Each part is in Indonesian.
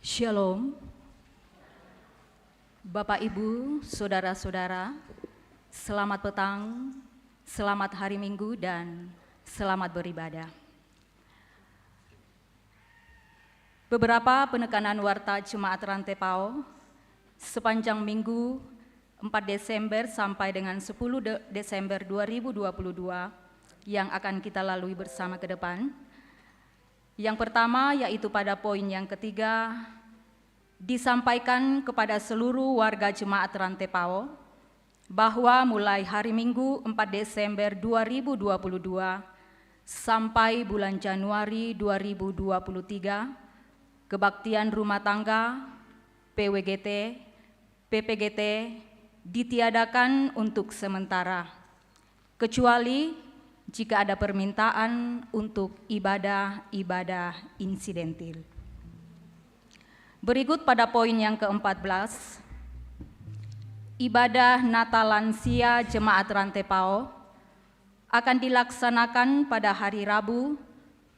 Shalom, Bapak Ibu, Saudara-saudara, selamat petang, selamat hari Minggu, dan selamat beribadah. Beberapa penekanan warta Jemaat Rantai Pao sepanjang Minggu 4 Desember sampai dengan 10 Desember 2022 yang akan kita lalui bersama ke depan. Yang pertama yaitu pada poin yang ketiga, disampaikan kepada seluruh warga Jemaat Rantai Pao bahwa mulai hari Minggu 4 Desember 2022 sampai bulan Januari 2023, kebaktian rumah tangga, PWGT, PPGT ditiadakan untuk sementara, kecuali jika ada permintaan untuk ibadah-ibadah insidentil. Berikut pada poin yang ke-14, ibadah Natal lansia Jemaat Rantai Pao akan dilaksanakan pada hari Rabu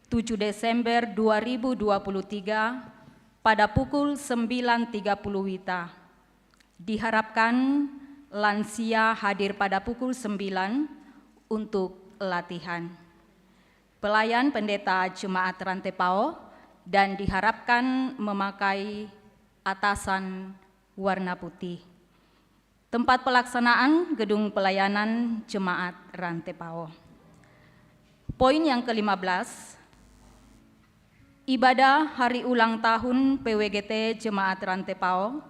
7 Desember 2023 pada pukul 9.30 WITA. Diharapkan lansia hadir pada pukul 9 untuk latihan. Pelayan pendeta Jemaat Rantai Pao dan diharapkan memakai atasan warna putih. Tempat pelaksanaan gedung pelayanan Jemaat Rantai Pao. Poin yang ke-15, ibadah hari ulang tahun PWGT Jemaat Rantai Pao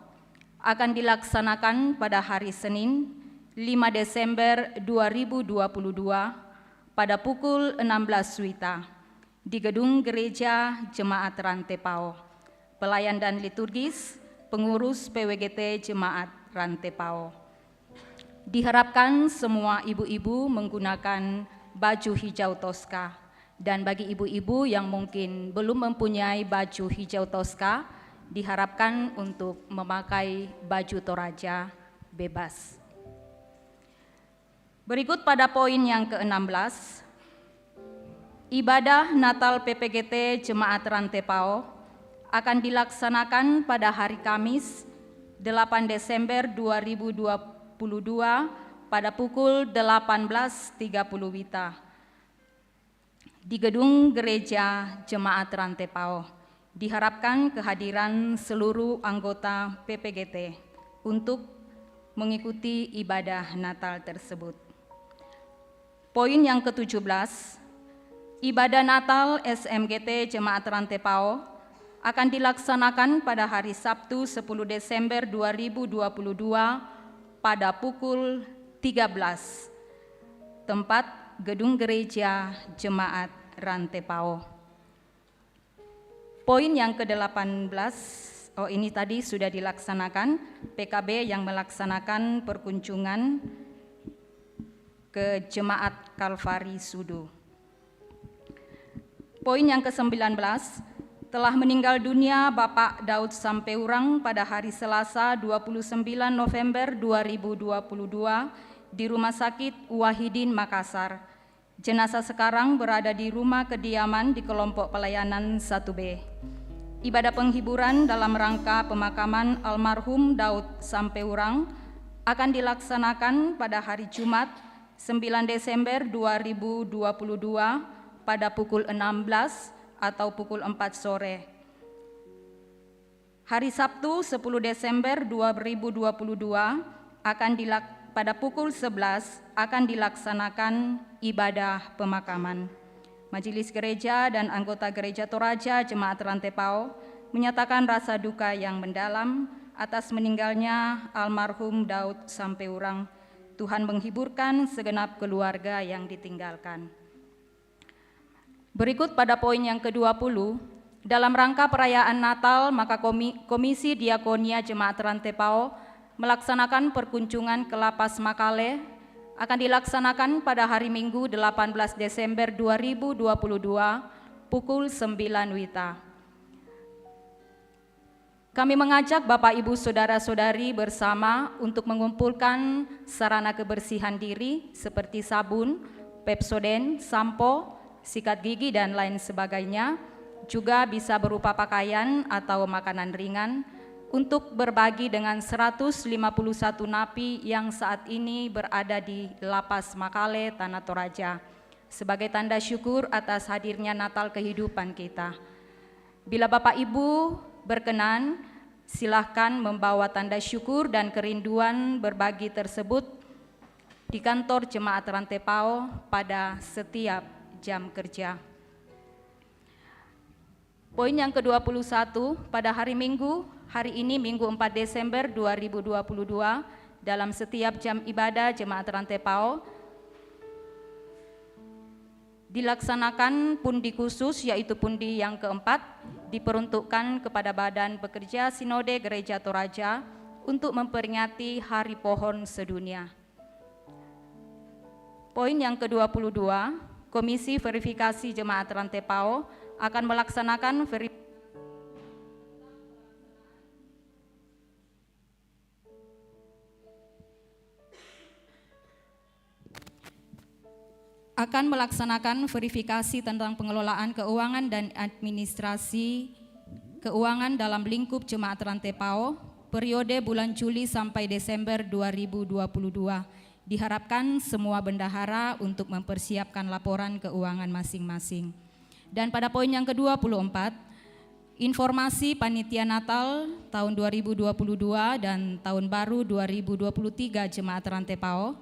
akan dilaksanakan pada hari Senin 5 Desember 2022 pada pukul 16 WITA di Gedung Gereja Jemaat Rantai Pao. Pelayan dan liturgis, pengurus PWGT Jemaat Rantai Pao. Diharapkan semua ibu-ibu menggunakan baju hijau Toska, dan bagi ibu-ibu yang mungkin belum mempunyai baju hijau Toska, diharapkan untuk memakai baju Toraja bebas. Berikut pada poin yang ke-16, ibadah Natal PPGT Jemaat Rantai Pao akan dilaksanakan pada hari Kamis 8 Desember 2022 pada pukul 18.30 WITA di Gedung Gereja Jemaat Rantai Pao. Diharapkan kehadiran seluruh anggota PPGT untuk mengikuti ibadah Natal tersebut. Poin yang ke-17, ibadah Natal SMGT Jemaat Rantai Pao akan dilaksanakan pada hari Sabtu 10 Desember 2022 pada pukul 13, tempat Gedung Gereja Jemaat Rantai Pao. Poin yang ke-18, ini tadi sudah dilaksanakan, PKB yang melaksanakan perkunjungan ke Jemaat Kalvari Sudu. Poin yang ke-19, telah meninggal dunia Bapak Daud Sampeurang pada hari Selasa 29 November 2022 di Rumah Sakit Wahidin Makassar. Jenazah sekarang berada di rumah kediaman di kelompok pelayanan 1B. Ibadah penghiburan dalam rangka pemakaman almarhum Daud Sampeurang akan dilaksanakan pada hari Jumat 9 Desember 2022 pada pukul 16 atau pukul 4 sore. Hari Sabtu 10 Desember 2022 pada pukul 11 akan dilaksanakan ibadah pemakaman. Majelis Gereja dan anggota Gereja Toraja Jemaat Rantai Pao menyatakan rasa duka yang mendalam atas meninggalnya almarhum Daud Sampeurang. Tuhan menghiburkan segenap keluarga yang ditinggalkan. Berikut pada poin yang ke-20, dalam rangka perayaan Natal, maka Komisi Diakonia Jemaat Rantai Pao melaksanakan perkunjungan ke Lapas Makale akan dilaksanakan pada hari Minggu 18 Desember 2022 pukul 9 WITA. Kami mengajak Bapak Ibu Saudara-saudari bersama untuk mengumpulkan sarana kebersihan diri seperti sabun, Pepsodent, sampo, sikat gigi dan lain sebagainya juga bisa berupa pakaian atau makanan ringan, untuk berbagi dengan 151 napi yang saat ini berada di Lapas Makale, Tanah Toraja, sebagai tanda syukur atas hadirnya Natal kehidupan kita. Bila Bapak Ibu berkenan, silahkan membawa tanda syukur dan kerinduan berbagi tersebut di kantor Jemaat Rantai PAO pada setiap jam kerja. Poin yang ke-21, pada hari Minggu, hari ini Minggu 4 Desember 2022, dalam setiap jam ibadah Jemaat Rantai PAO dilaksanakan pundi khusus, yaitu pundi yang keempat, diperuntukkan kepada Badan Pekerja Sinode Gereja Toraja untuk memperingati Hari Pohon Sedunia. Poin yang ke-22, Komisi Verifikasi Jemaat Rantai PAO akan melaksanakan verifikasi tentang pengelolaan keuangan dan administrasi keuangan dalam lingkup Jemaat Rantai PAO periode bulan Juli sampai Desember 2022. Diharapkan semua bendahara untuk mempersiapkan laporan keuangan masing-masing. Dan pada poin yang ke-24, informasi Panitia Natal tahun 2022 dan Tahun Baru 2023 Jemaat Rantai PAO.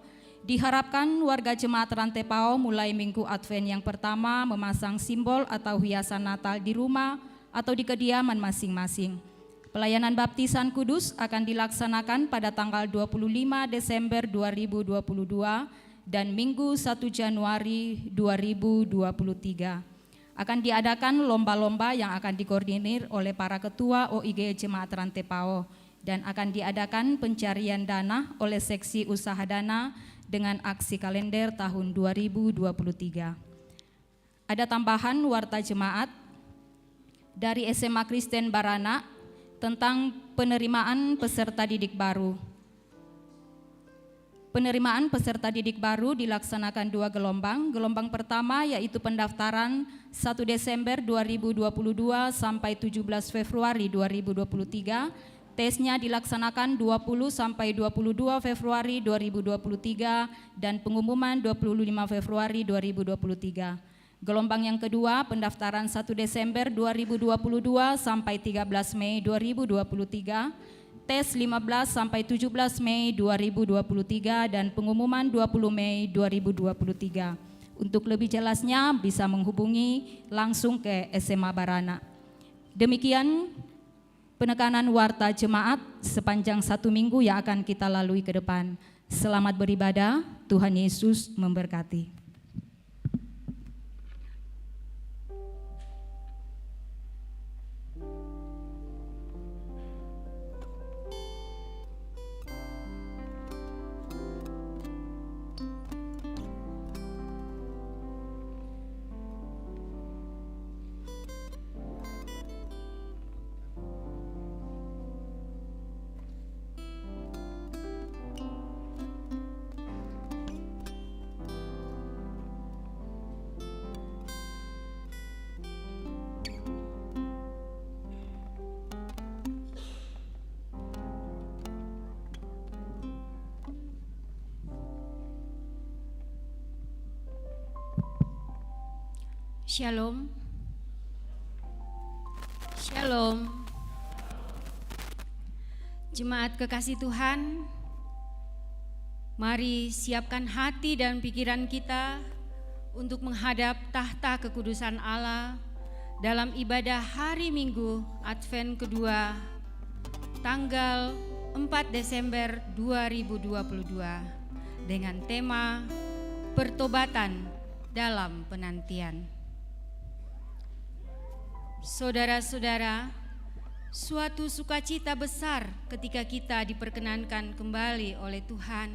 Diharapkan warga Jemaat Rantai PAO mulai Minggu Advent yang pertama memasang simbol atau hiasan Natal di rumah atau di kediaman masing-masing. Pelayanan baptisan kudus akan dilaksanakan pada tanggal 25 Desember 2022 dan Minggu 1 Januari 2023. Akan diadakan lomba-lomba yang akan dikoordinir oleh para ketua OIG Jemaat Rantai PAO dan akan diadakan pencarian dana oleh seksi usaha dana dengan aksi kalender tahun 2023. Ada tambahan warta jemaat dari SMA Kristen Barana tentang penerimaan peserta didik baru. Penerimaan peserta didik baru dilaksanakan 2 gelombang. Gelombang pertama yaitu pendaftaran 1 Desember 2022 sampai 17 Februari 2023. Tesnya dilaksanakan 20 sampai 22 Februari 2023 dan pengumuman 25 Februari 2023. Gelombang yang kedua pendaftaran 1 Desember 2022 sampai 13 Mei 2023. Tes 15 sampai 17 Mei 2023 dan pengumuman 20 Mei 2023. Untuk lebih jelasnya bisa menghubungi langsung ke SMA Barana. Demikian penekanan warta jemaat sepanjang 1 minggu yang akan kita lalui ke depan. Selamat beribadah, Tuhan Yesus memberkati. Shalom. Shalom. Jemaat kekasih Tuhan, mari siapkan hati dan pikiran kita untuk menghadap tahta kekudusan Allah dalam ibadah hari Minggu Advent kedua tanggal 4 Desember 2022 dengan tema pertobatan dalam penantian. Saudara-saudara, suatu sukacita besar ketika kita diperkenankan kembali oleh Tuhan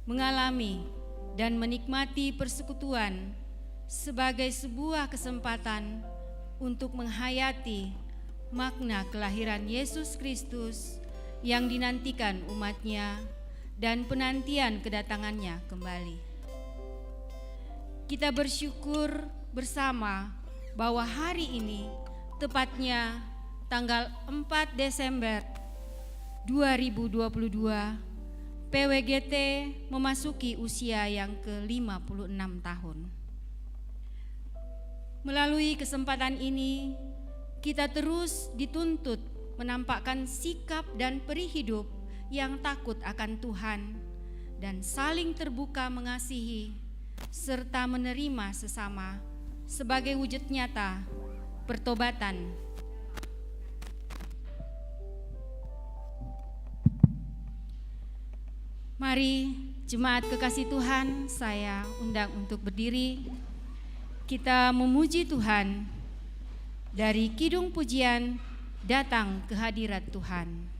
mengalami dan menikmati persekutuan sebagai sebuah kesempatan untuk menghayati makna kelahiran Yesus Kristus yang dinantikan umatnya dan penantian kedatangannya kembali. Kita bersyukur bersama bahwa hari ini, tepatnya tanggal 4 Desember 2022, PWGT memasuki usia yang ke-56 tahun. Melalui kesempatan ini, kita terus dituntut menampakkan sikap dan peri hidup yang takut akan Tuhan dan saling terbuka mengasihi serta menerima sesama sebagai wujud nyata pertobatan. Mari jemaat kekasih Tuhan, saya undang untuk berdiri. Kita memuji Tuhan dari kidung pujian Datang ke Hadirat Tuhan.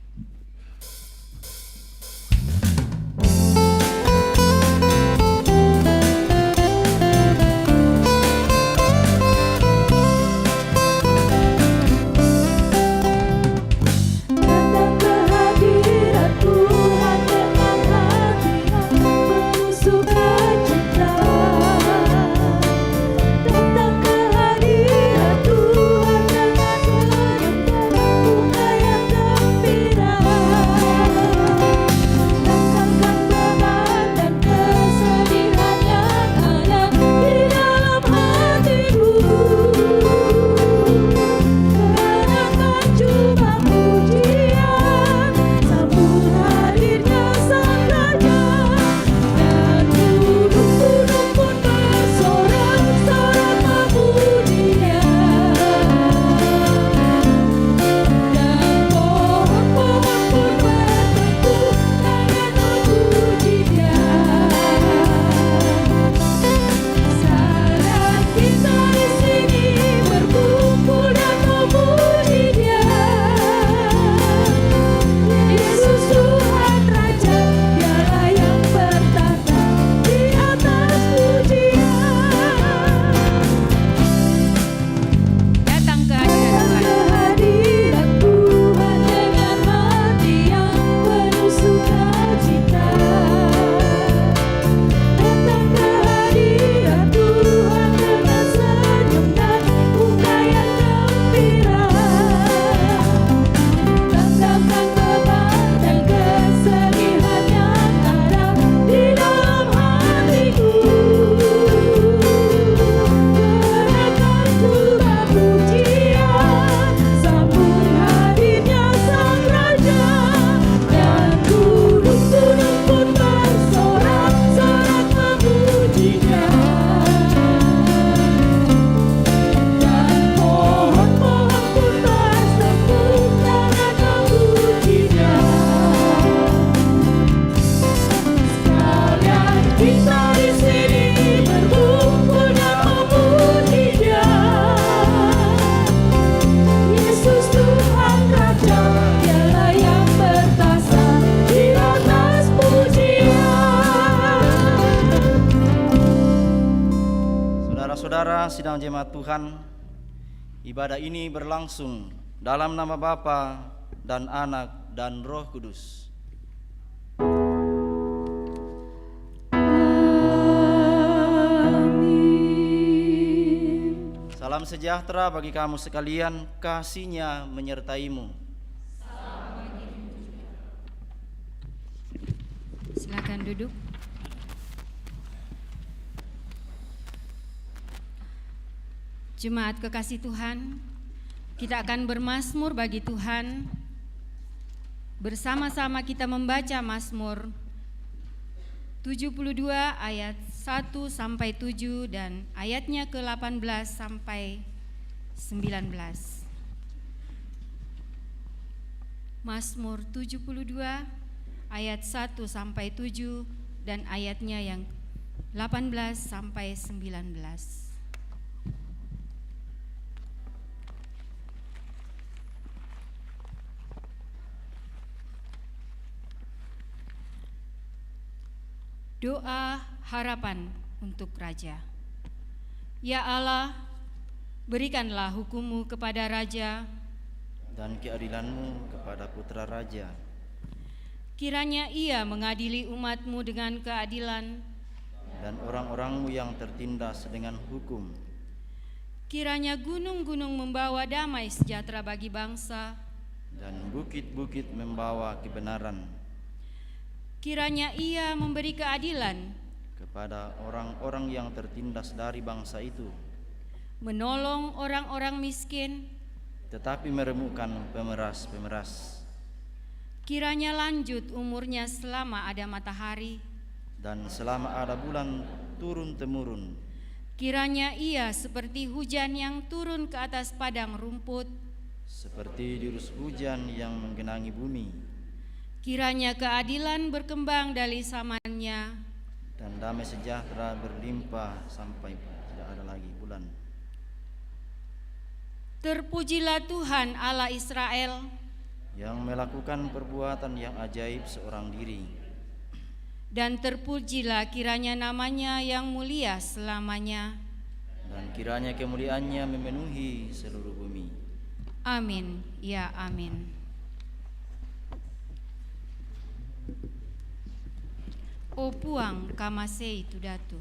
Saudara sidang jemaat Tuhan, ibadah ini berlangsung dalam nama Bapa dan Anak dan Roh Kudus. Amin. Salam sejahtera bagi kamu sekalian, kasih-Nya menyertaimu. Silakan duduk. Jemaat kekasih Tuhan, kita akan bermazmur bagi Tuhan. Bersama-sama kita membaca Mazmur 72 ayat 1 sampai 7 dan ayatnya ke-18 sampai 19. Mazmur 72 ayat 1 sampai 7 dan ayatnya yang 18 sampai 19. Doa harapan untuk Raja. Ya Allah, berikanlah hukum-Mu kepada Raja dan keadilan-Mu kepada putra Raja. Kiranya ia mengadili umat-Mu dengan keadilan dan orang-orang-Mu yang tertindas dengan hukum. Kiranya gunung-gunung membawa damai sejahtera bagi bangsa, dan bukit-bukit membawa kebenaran kiranya Ia memberi keadilan, kepada orang-orang yang tertindas dari bangsa itu, menolong orang-orang miskin, tetapi meremukkan pemeras-pemeras, kiranya lanjut umurnya selama ada matahari, dan selama ada bulan turun-temurun, kiranya Ia seperti hujan yang turun ke atas padang rumput, seperti dirus hujan yang menggenangi bumi, kiranya keadilan berkembang dari zamannya, dan damai sejahtera berlimpah sampai tidak ada lagi bulan. Terpujilah Tuhan Allah Israel, Yang melakukan perbuatan yang ajaib seorang diri, dan terpujilah kiranya namanya yang mulia selamanya. dan kiranya kemuliaannya memenuhi seluruh bumi. Amin, ya amin. O puang kamasei tudatu.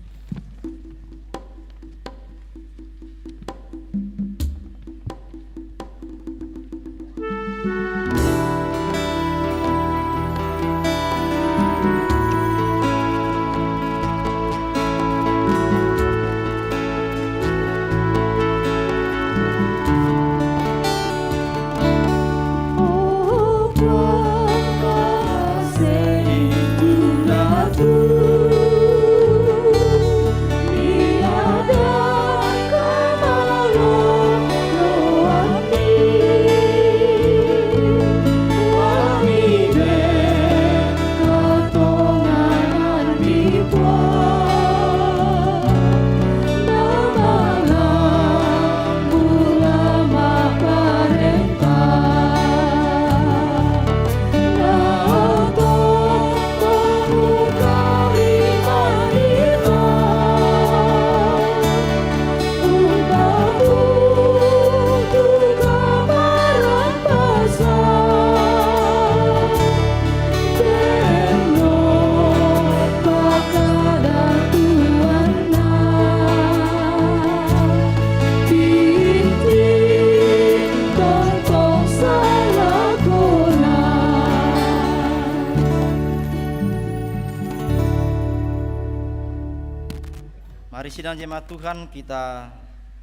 Mari sidang jemaat Tuhan kita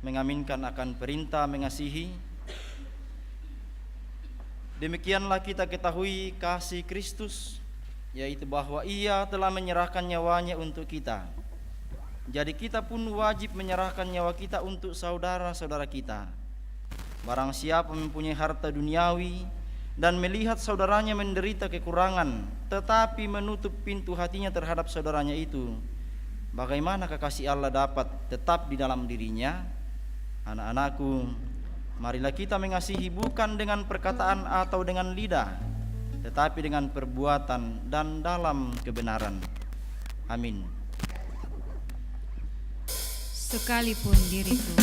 mengaminkan akan perintah mengasihi. Demikianlah kita ketahui kasih Kristus, yaitu bahwa Ia telah menyerahkan nyawanya untuk kita. Jadi kita pun wajib menyerahkan nyawa kita untuk saudara-saudara kita. Barang siapa mempunyai harta duniawi dan melihat saudaranya menderita kekurangan, tetapi menutup pintu hatinya terhadap saudaranya itu, bagaimana kasih Allah dapat tetap di dalam dirinya? Anak-anakku, marilah kita mengasihi bukan dengan perkataan atau dengan lidah, tetapi dengan perbuatan dan dalam kebenaran. Amin. Sekalipun diriku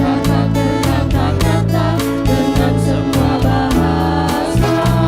berkata-kata dengan semua bahasa.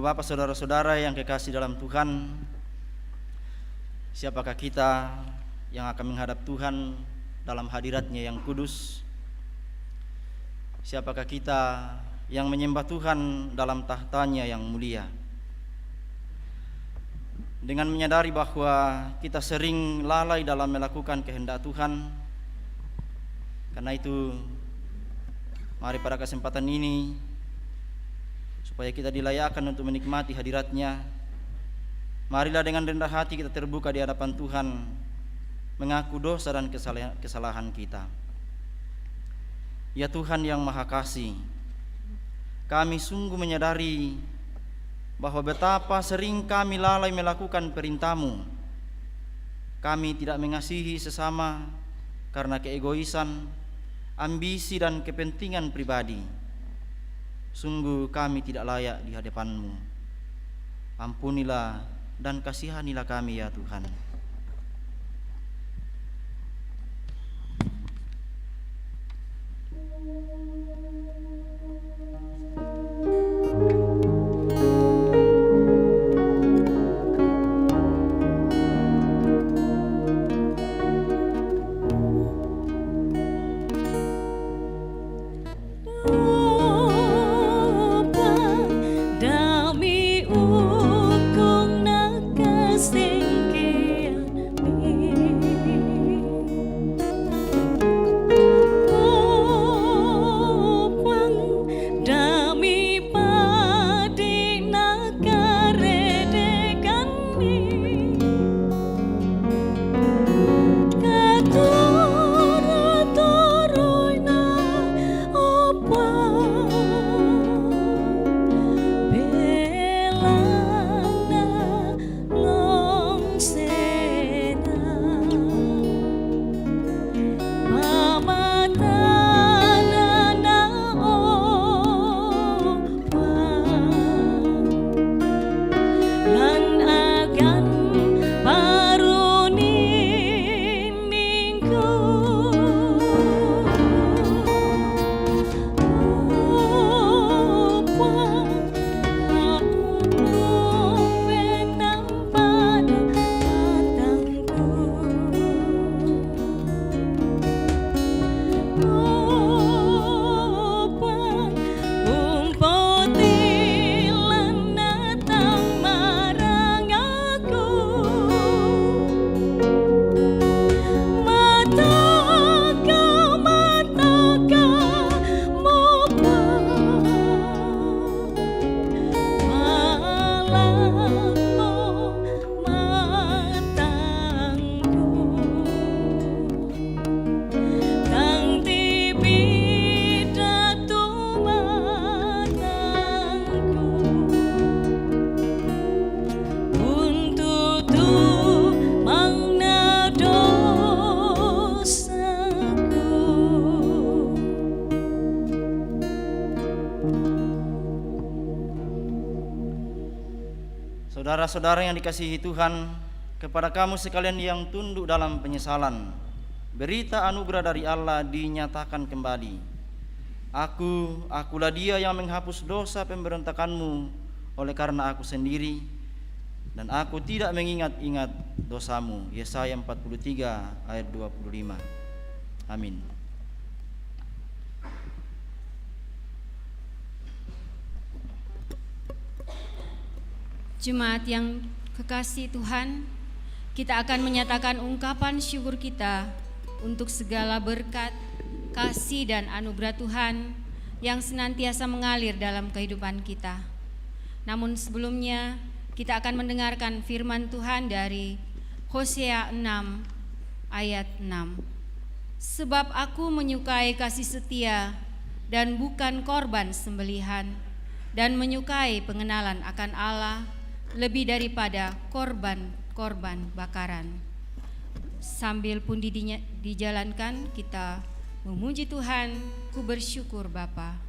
Bapak, saudara-saudara yang kekasih dalam Tuhan, siapakah kita yang akan menghadap Tuhan dalam hadirat-Nya yang kudus? Siapakah kita yang menyembah Tuhan dalam tahtanya yang mulia? Dengan menyadari bahwa kita sering lalai dalam melakukan kehendak Tuhan, karena itu mari pada kesempatan ini, supaya kita dilayakkan untuk menikmati hadirat-Nya, marilah dengan rendah hati kita terbuka di hadapan Tuhan, mengaku dosa dan kesalahan kita. Ya Tuhan yang Maha Kasih, kami sungguh menyadari bahwa betapa sering kami lalai melakukan perintah-Mu. Kami tidak mengasihi sesama karena keegoisan, ambisi dan kepentingan pribadi. Sungguh kami tidak layak di hadapan-Mu. Ampunilah dan kasihanilah kami ya Tuhan. Saudara-saudara yang dikasihi Tuhan, kepada kamu sekalian yang tunduk dalam penyesalan, berita anugerah dari Allah dinyatakan kembali. Akulah Dia yang menghapus dosa pemberontakanmu oleh karena Aku sendiri, dan Aku tidak mengingat-ingat dosamu. Yesaya 43 ayat 25. Amin. Jemaat yang kekasih Tuhan, kita akan menyatakan ungkapan syukur kita untuk segala berkat, kasih dan anugerah Tuhan yang senantiasa mengalir dalam kehidupan kita. Namun sebelumnya, kita akan mendengarkan firman Tuhan dari Hosea 6 ayat 6. Sebab Aku menyukai kasih setia dan bukan korban sembelihan, dan menyukai pengenalan akan Allah lebih daripada korban bakaran. Sambil pun dijalankan, kita memuji Tuhan. Ku bersyukur Bapa. Bapa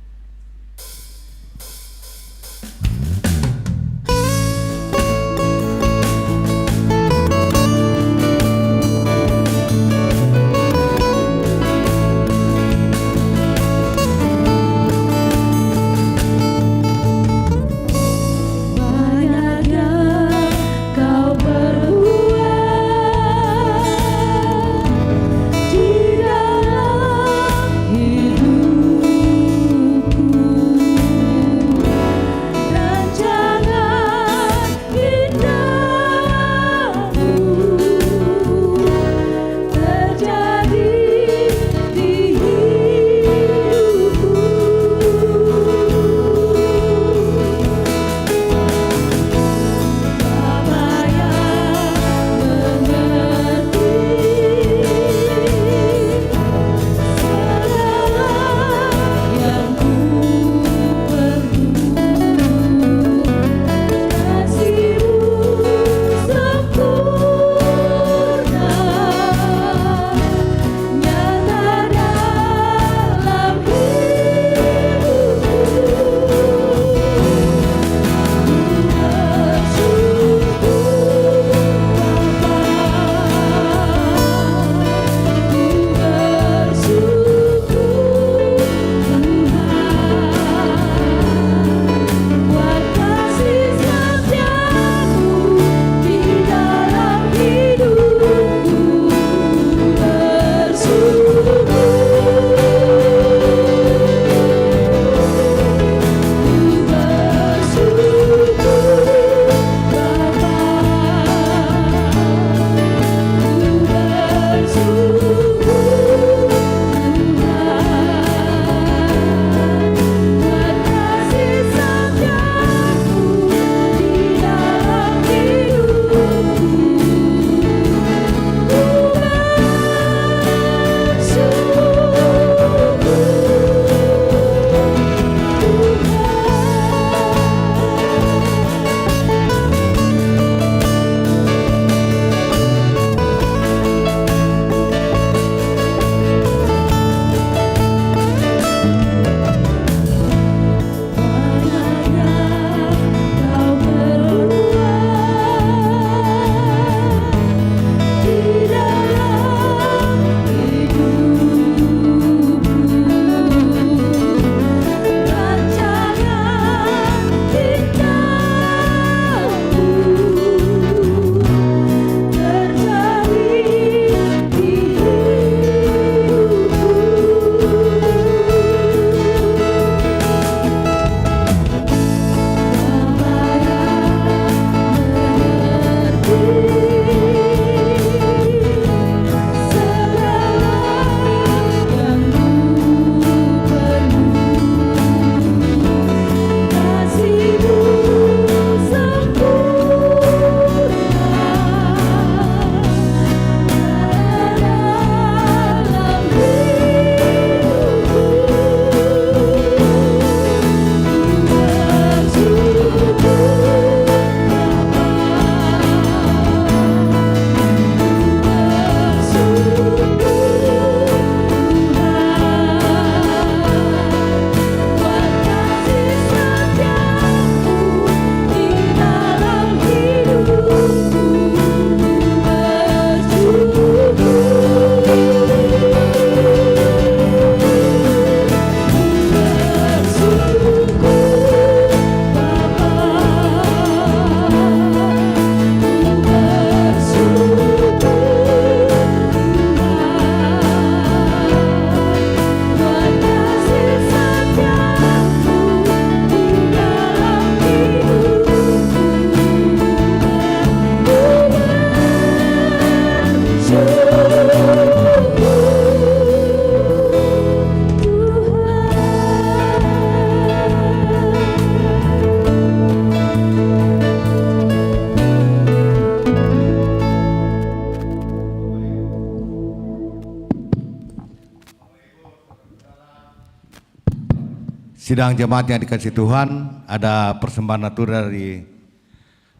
Sidang jemaat yang dikasihi Tuhan, ada persembahan natura dari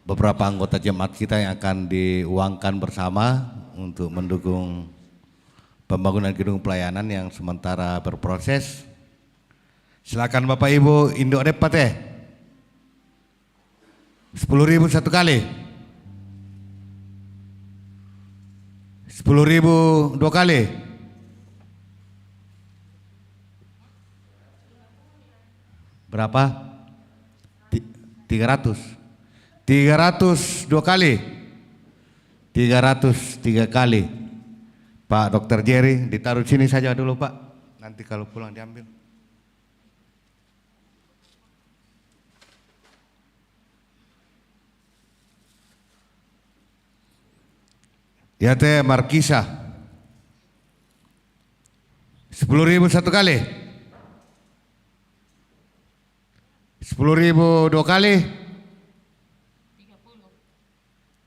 beberapa anggota jemaat kita yang akan diuangkan bersama untuk mendukung pembangunan gedung pelayanan yang sementara berproses. Silakan Bapak Ibu, induk depat 10.000 satu kali, 10.000 dua kali, berapa? 300 dua kali, 300 tiga kali. Pak Dr. Jerry, ditaruh sini saja dulu Pak, nanti kalau pulang diambil. Ya teh Markisa, 10.000 satu kali, 10.000 dua kali,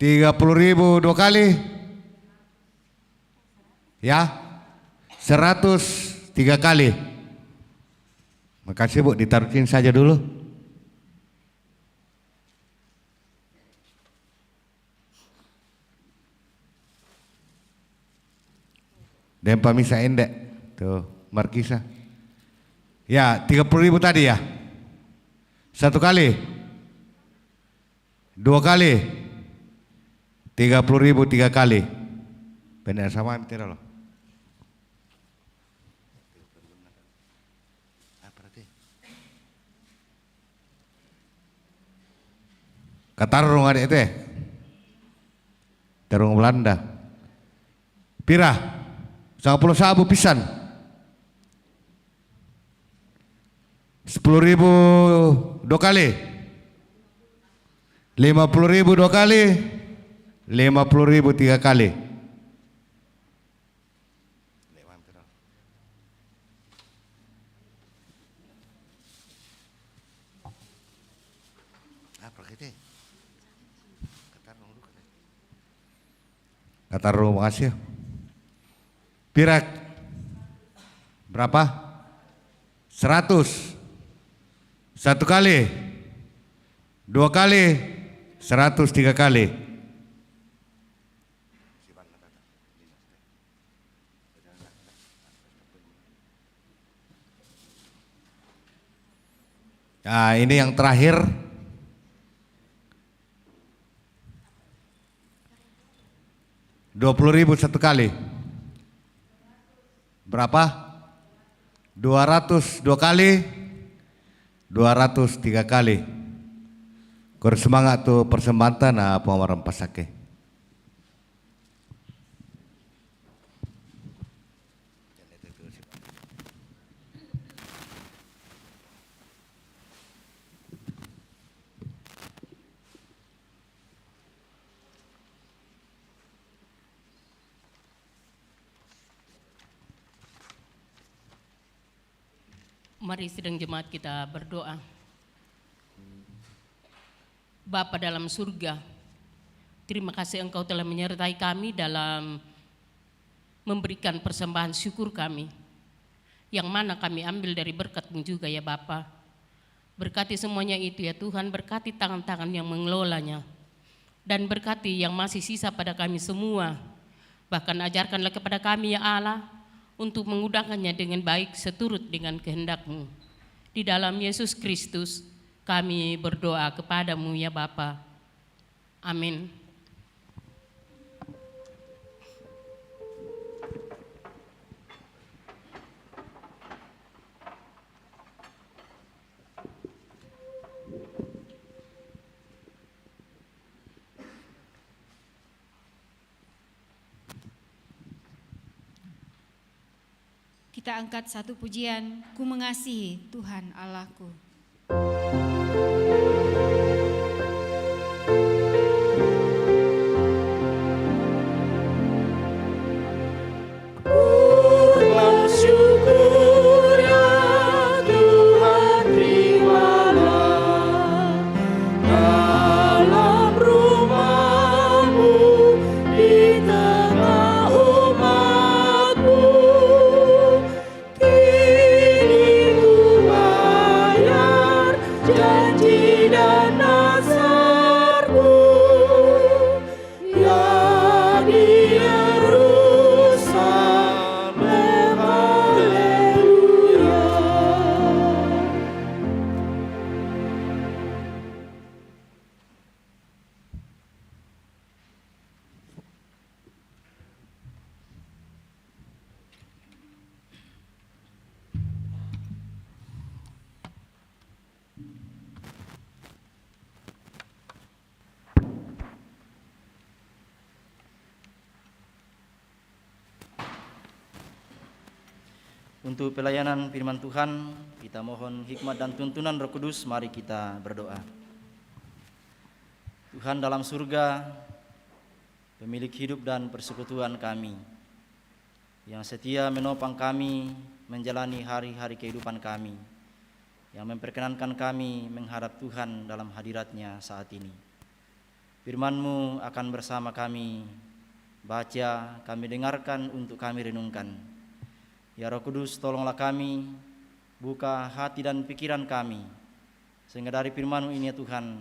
30.000 dua kali, ya 100 tiga kali. Makasih Bu, ditaruhin saja dulu. Dan pamisa endek tuh Markisa. Ya 30.000 tadi ya. Satu kali, dua kali, 30.000 tiga kali. Benar sama tidak loh. Katarung adik teh, tarung Belanda. Pira? 10 sabu pisan. 10.000 dua kali, 50.000 dua kali, 50.000 tiga kali. Katarung, makasih. Pirak berapa? 100 satu kali, dua kali, 100 tiga kali. Nah ini yang terakhir. $20.000 satu kali. Berapa? 200 dua kali, 200 tiga kali. Kur semangat tuh persembahan na pengawaran pasake. Mari sedang jemaat kita berdoa. Bapa dalam surga, terima kasih Engkau telah menyertai kami dalam memberikan persembahan syukur kami, yang mana kami ambil dari berkat-Mu juga ya Bapa. Berkati semuanya itu ya Tuhan, berkati tangan-tangan yang mengelolanya, dan berkati yang masih sisa pada kami semua. Bahkan ajarkanlah kepada kami ya Allah, untuk mengudahkannya dengan baik seturut dengan kehendak-Mu. Di dalam Yesus Kristus kami berdoa kepada-Mu ya Bapa. Amin. Kita angkat satu pujian, Ku mengasihi Tuhan Allahku. Kini ku Untuk pelayanan firman Tuhan, kita mohon hikmat dan tuntunan Roh Kudus. Mari kita berdoa. Tuhan dalam surga, pemilik hidup dan persekutuan kami, yang setia menopang kami menjalani hari-hari kehidupan kami, yang memperkenankan kami menghadap Tuhan dalam hadirat-Nya saat ini. Firman-Mu akan bersama kami baca, kami dengarkan, untuk kami renungkan. Ya Roh Kudus, tolonglah kami, buka hati dan pikiran kami, sehingga dari firman-Mu ini ya Tuhan,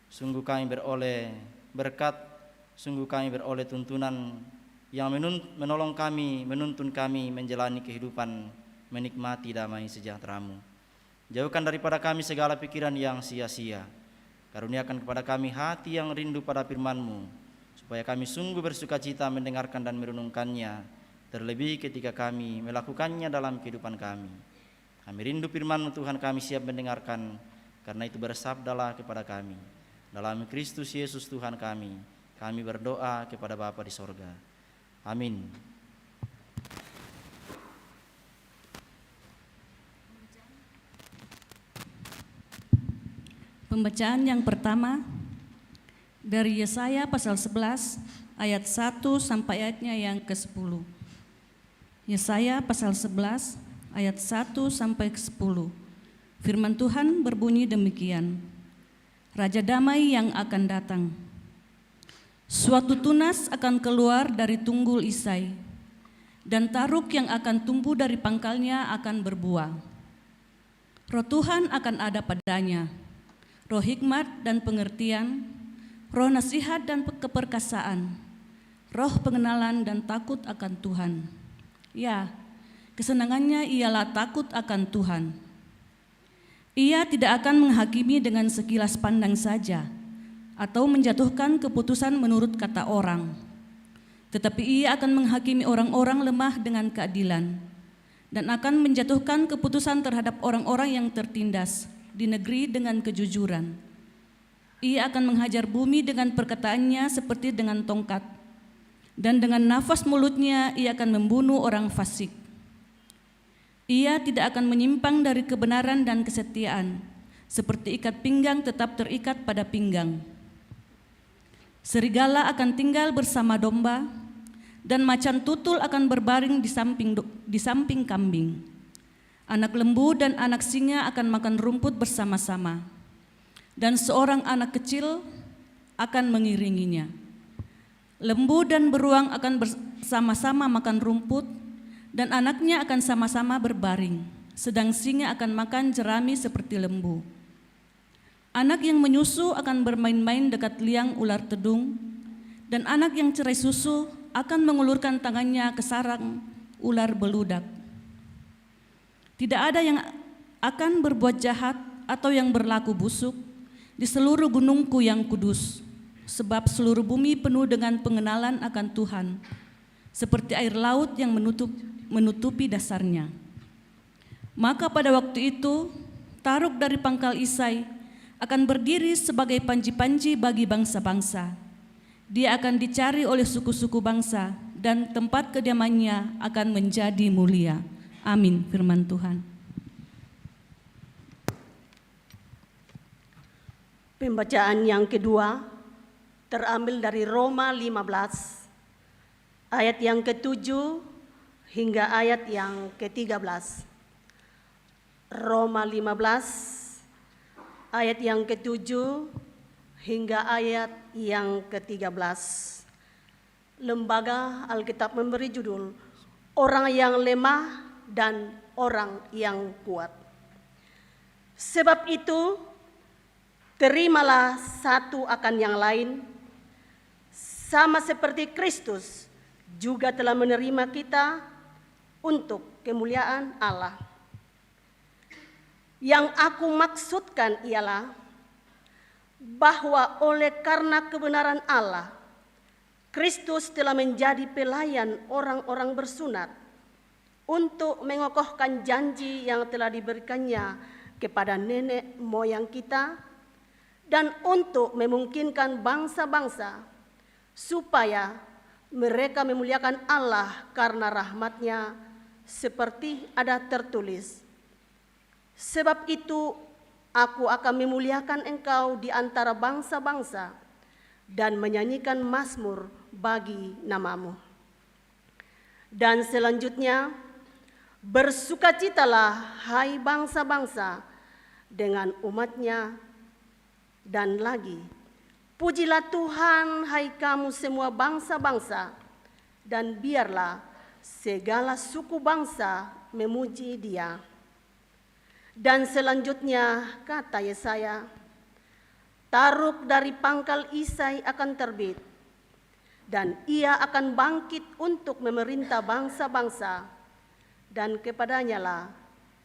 sungguh kami beroleh berkat, sungguh kami beroleh tuntunan yang menolong kami, menuntun kami menjalani kehidupan, menikmati damai sejahtera-Mu. Jauhkan daripada kami segala pikiran yang sia-sia. Karuniakan kepada kami hati yang rindu pada firman-Mu, supaya kami sungguh bersukacita mendengarkan dan merenungkannya, terlebih ketika kami melakukannya dalam kehidupan kami. Kami rindu firman-Mu Tuhan, kami siap mendengarkan, karena itu bersabdalah kepada kami. Dalam Kristus Yesus Tuhan kami berdoa kepada Bapa di sorga. Amin. Pembacaan yang pertama dari Yesaya pasal 11 ayat 1 sampai ayatnya yang ke-10. Yesaya pasal 11 ayat 1 sampai ke-10. Firman Tuhan berbunyi demikian. Raja damai yang akan datang. Suatu tunas akan keluar dari tunggul Isai, dan taruk yang akan tumbuh dari pangkalnya akan berbuah. Roh Tuhan akan ada padanya, roh hikmat dan pengertian, roh nasihat dan keperkasaan, roh pengenalan dan takut akan Tuhan. Ya, kesenangannya ialah takut akan Tuhan. Ia tidak akan menghakimi dengan sekilas pandang saja, atau menjatuhkan keputusan menurut kata orang. Tetapi ia akan menghakimi orang-orang lemah dengan keadilan, dan akan menjatuhkan keputusan terhadap orang-orang yang tertindas di negeri dengan kejujuran. Ia akan menghajar bumi dengan perkataannya seperti dengan tongkat, dan dengan nafas mulutnya ia akan membunuh orang fasik. Ia tidak akan menyimpang dari kebenaran dan kesetiaan, seperti ikat pinggang tetap terikat pada pinggang. Serigala akan tinggal bersama domba, dan macan tutul akan berbaring di samping kambing. Anak lembu dan anak singa akan makan rumput bersama-sama, dan seorang anak kecil akan mengiringinya. Lembu dan beruang akan bersama-sama makan rumput, dan anaknya akan sama-sama berbaring, sedang singa akan makan jerami seperti lembu. Anak yang menyusu akan bermain-main dekat liang ular tedung, dan anak yang cerai susu akan mengulurkan tangannya ke sarang ular beludak. Tidak ada yang akan berbuat jahat atau yang berlaku busuk di seluruh gunungku yang kudus, sebab seluruh bumi penuh dengan pengenalan akan Tuhan, seperti air laut yang menutupi dasarnya. Maka pada waktu itu, taruk dari pangkal Isai akan berdiri sebagai panji-panji bagi bangsa-bangsa. Dia akan dicari oleh suku-suku bangsa, dan tempat kediamannya akan menjadi mulia. Amin. Firman Tuhan. Pembacaan yang kedua terambil dari Roma 15 ayat yang ke-7 hingga ayat yang ke-13. Roma 15 ayat yang ke-7 hingga ayat yang ke-13. Lembaga Alkitab memberi judul Orang yang lemah dan orang yang kuat. Sebab itu, terimalah satu akan yang lain, sama seperti Kristus juga telah menerima kita untuk kemuliaan Allah. Yang aku maksudkan ialah bahwa oleh karena kebenaran Allah, Kristus telah menjadi pelayan orang-orang bersunat untuk mengokohkan janji yang telah diberikannya kepada nenek moyang kita, dan untuk memungkinkan bangsa-bangsa supaya mereka memuliakan Allah karena rahmat-Nya seperti ada tertulis, "Sebab itu aku akan memuliakan engkau di antara bangsa-bangsa dan menyanyikan mazmur bagi namamu." Dan selanjutnya, "Bersukacitalah hai bangsa-bangsa dengan umatnya," dan lagi, "Pujilah Tuhan hai kamu semua bangsa-bangsa, dan biarlah segala suku bangsa memuji Dia." Dan selanjutnya kata Yesaya, "Taruk dari pangkal Isai akan terbit, dan ia akan bangkit untuk memerintah bangsa-bangsa, dan kepadanya lah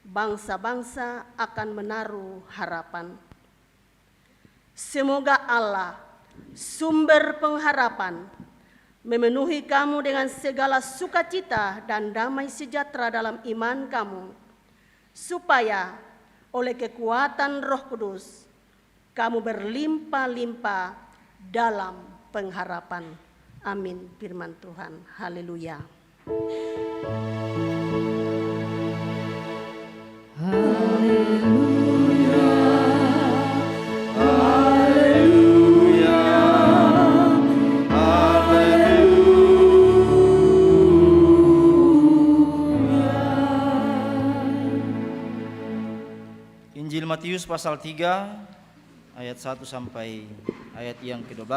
bangsa-bangsa akan menaruh harapan." Semoga Allah, sumber pengharapan, memenuhi kamu dengan segala sukacita dan damai sejahtera dalam iman kamu, supaya oleh kekuatan Roh Kudus kamu berlimpah-limpah dalam pengharapan. Amin. Firman Tuhan. Haleluya. Injil Matius pasal 3 ayat 1 sampai ayat yang ke-12.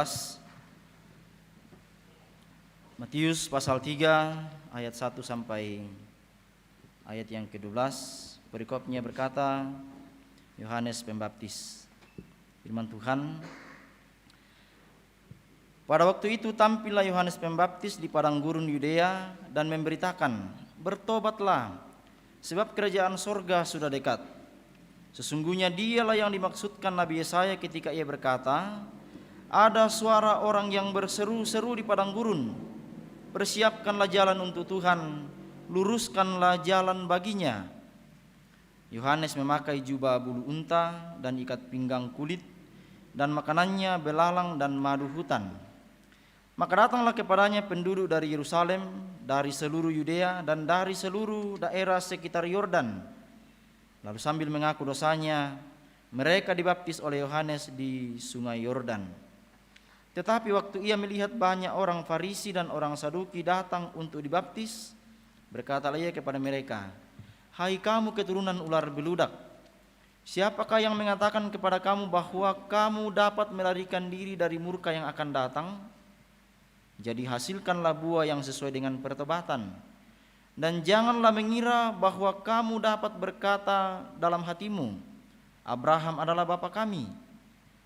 Matius pasal 3 ayat 1 sampai ayat yang ke-12. Perikopnya berkata, Yohanes Pembaptis. Firman Tuhan, "Pada waktu itu tampillah Yohanes Pembaptis di padang gurun Yudea dan memberitakan, 'Bertobatlah, sebab kerajaan sorga sudah dekat.' Sesungguhnya dialah yang dimaksudkan Nabi Yesaya ketika ia berkata, 'Ada suara orang yang berseru-seru di padang gurun, persiapkanlah jalan untuk Tuhan, luruskanlah jalan baginya.' Yohanes memakai jubah bulu unta dan ikat pinggang kulit, dan makanannya belalang dan madu hutan. Maka datanglah kepadanya penduduk dari Yerusalem, dari seluruh Yudea, dan dari seluruh daerah sekitar Yordan. Lalu sambil mengaku dosanya, mereka dibaptis oleh Yohanes di sungai Yordan. Tetapi waktu ia melihat banyak orang Farisi dan orang Saduki datang untuk dibaptis, berkatalah ia kepada mereka, 'Hai kamu keturunan ular beludak, siapakah yang mengatakan kepada kamu bahwa kamu dapat melarikan diri dari murka yang akan datang? Jadi hasilkanlah buah yang sesuai dengan pertobatan. Dan janganlah mengira bahwa kamu dapat berkata dalam hatimu, Abraham adalah bapa kami.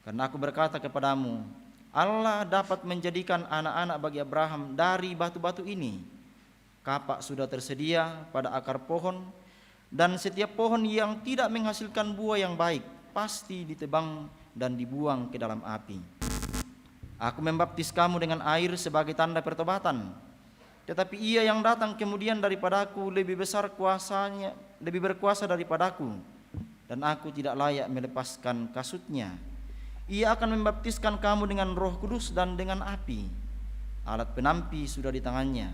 Karena aku berkata kepadamu, Allah dapat menjadikan anak-anak bagi Abraham dari batu-batu ini. Kapak sudah tersedia pada akar pohon, dan setiap pohon yang tidak menghasilkan buah yang baik pasti ditebang dan dibuang ke dalam api. Aku membaptis kamu dengan air sebagai tanda pertobatan, tetapi ia yang datang kemudian daripadaku lebih besar kuasanya, lebih berkuasa daripadaku, dan aku tidak layak melepaskan kasutnya. Ia akan membaptiskan kamu dengan Roh Kudus dan dengan api. Alat penampi sudah di tangannya.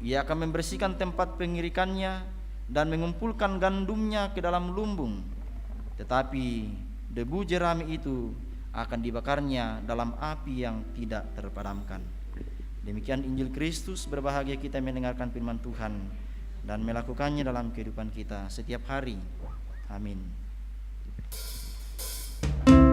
Ia akan membersihkan tempat pengirikannya dan mengumpulkan gandumnya ke dalam lumbung. Tetapi debu jerami itu akan dibakarnya dalam api yang tidak terpadamkan." Demikian Injil Kristus. Berbahagia kita mendengarkan firman Tuhan dan melakukannya dalam kehidupan kita setiap hari. Amin. Adalah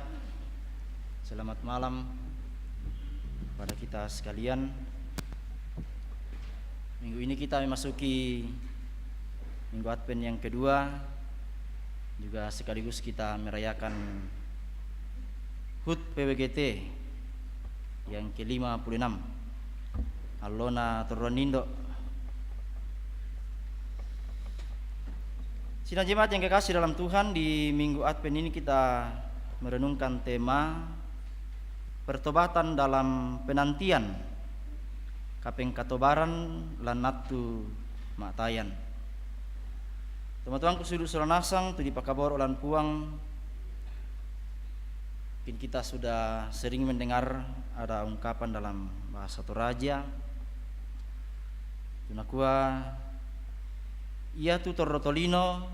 jemaat, selamat malam pada kita sekalian. Minggu ini kita memasuki Minggu Advent yang kedua, juga sekaligus kita merayakan HUT PWGT yang ke-56, Allona Torronindo. Sidang jemaat yang kekasih dalam Tuhan, di Minggu Advent ini kita merenungkan tema pertobatan dalam penantian, kapeng katobaran lan natu matayan. Teman-teman kusudut suranasang tu di pakabor lan puang, mungkin kita sudah sering mendengar ada ungkapan dalam bahasa Toraja, tunakua ia tu torrotolino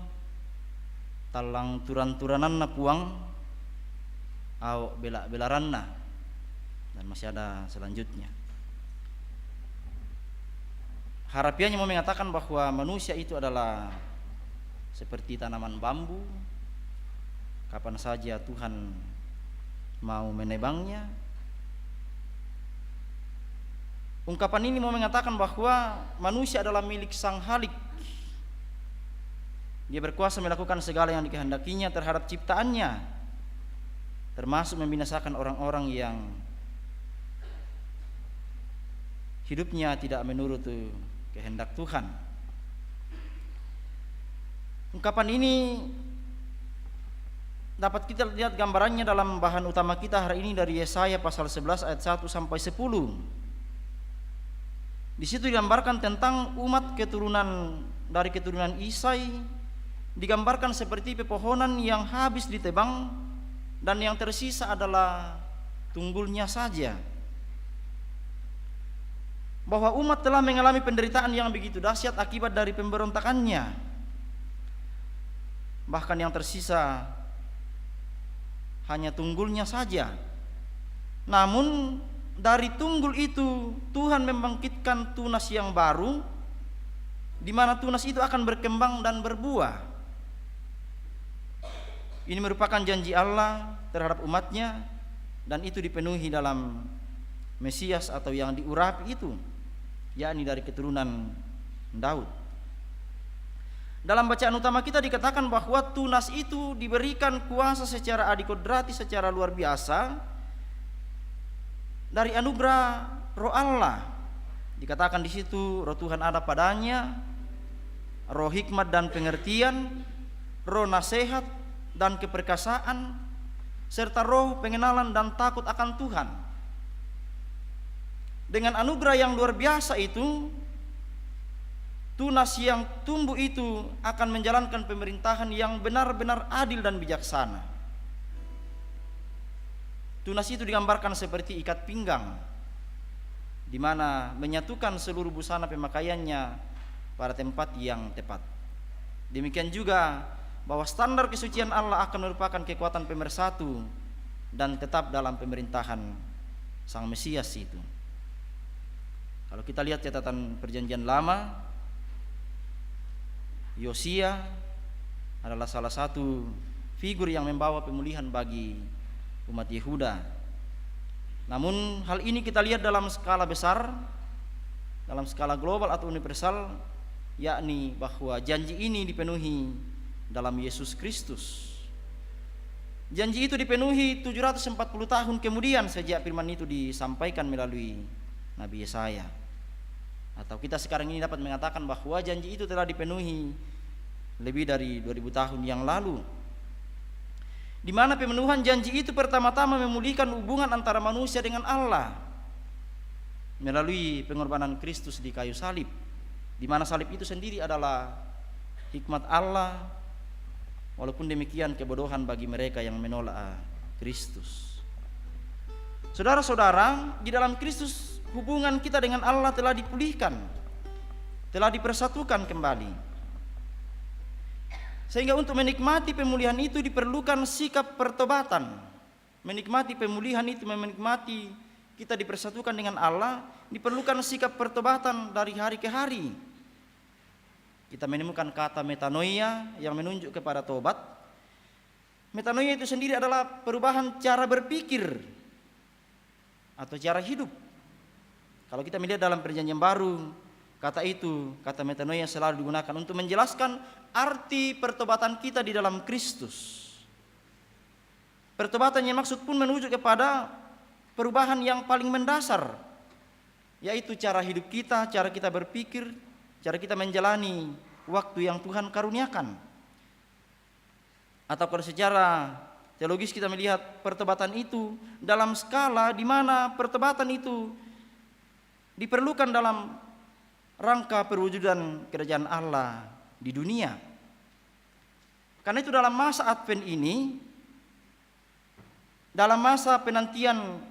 talang turan-turanan na puang au bela-belaran na, dan masih ada selanjutnya. Harapiannya mau mengatakan bahwa manusia itu adalah seperti tanaman bambu, kapan saja Tuhan mau menebangnya. Ungkapan ini mau mengatakan bahwa manusia adalah milik Sang Halik. Dia berkuasa melakukan segala yang dikehendakinya terhadap ciptaannya, termasuk membinasakan orang-orang yang hidupnya tidak menurut kehendak Tuhan. Ungkapan ini dapat kita lihat gambarannya dalam bahan utama kita hari ini dari Yesaya pasal 11 ayat 1 sampai 10. Di situ digambarkan tentang umat dari keturunan Isai, digambarkan seperti pepohonan yang habis ditebang dan yang tersisa adalah tunggulnya saja. Bahwa umat telah mengalami penderitaan yang begitu dahsyat akibat dari pemberontakannya. Bahkan yang tersisa hanya tunggulnya saja. Namun dari tunggul itu Tuhan membangkitkan tunas yang baru, di mana tunas itu akan berkembang dan berbuah. Ini merupakan janji Allah terhadap umatnya, dan itu dipenuhi dalam Mesias atau yang diurapi itu, yakni dari keturunan Daud. Dalam bacaan utama kita dikatakan bahwa tunas itu diberikan kuasa secara adikodrati, secara luar biasa dari anugerah Roh Allah. Dikatakan di situ Roh Tuhan ada padanya, roh hikmat dan pengertian, roh nasihat dan keperkasaan, serta roh pengenalan dan takut akan Tuhan. Dengan anugerah yang luar biasa itu, tunas yang tumbuh itu akan menjalankan pemerintahan yang benar-benar adil dan bijaksana. Tunas itu digambarkan seperti ikat pinggang, di mana menyatukan seluruh busana pemakaiannya pada tempat yang tepat. Demikian juga bahwa standar kesucian Allah akan merupakan kekuatan pemersatu dan tetap dalam pemerintahan Sang Mesias itu. Kalau kita lihat catatan Perjanjian Lama, Yosia adalah salah satu figur yang membawa pemulihan bagi umat Yehuda. Namun hal ini kita lihat dalam skala besar, dalam skala global atau universal, yakni bahwa janji ini dipenuhi dalam Yesus Kristus. Janji itu dipenuhi 740 tahun kemudian sejak firman itu disampaikan melalui Nabi Yesaya. Atau kita sekarang ini dapat mengatakan bahwa janji itu telah dipenuhi lebih dari 2000 tahun yang lalu, di mana pemenuhan janji itu pertama-tama memulihkan hubungan antara manusia dengan Allah melalui pengorbanan Kristus di kayu salib, di mana salib itu sendiri adalah hikmat Allah. Walaupun demikian kebodohan bagi mereka yang menolak Kristus. Saudara-saudara, di dalam Kristus hubungan kita dengan Allah telah dipulihkan, telah dipersatukan kembali. Sehingga untuk menikmati pemulihan itu diperlukan sikap pertobatan. Menikmati pemulihan itu, menikmati kita dipersatukan dengan Allah, diperlukan sikap pertobatan dari hari ke hari. Kita menemukan kata metanoia yang menunjuk kepada tobat, Metanoia itu sendiri adalah perubahan cara berpikir atau cara hidup. Kalau kita melihat dalam Perjanjian Baru, kata metanoia selalu digunakan untuk menjelaskan arti pertobatan kita di dalam Kristus. Pertobatan yang maksud pun menuju kepada perubahan yang paling mendasar, yaitu cara hidup kita, cara kita berpikir, cara kita menjalani waktu yang Tuhan karuniakan. Atau kalau secara teologis kita melihat pertobatan itu dalam skala di mana pertobatan itu diperlukan dalam rangka perwujudan kerajaan Allah di dunia. Karena itu dalam masa Advent ini, dalam masa penantian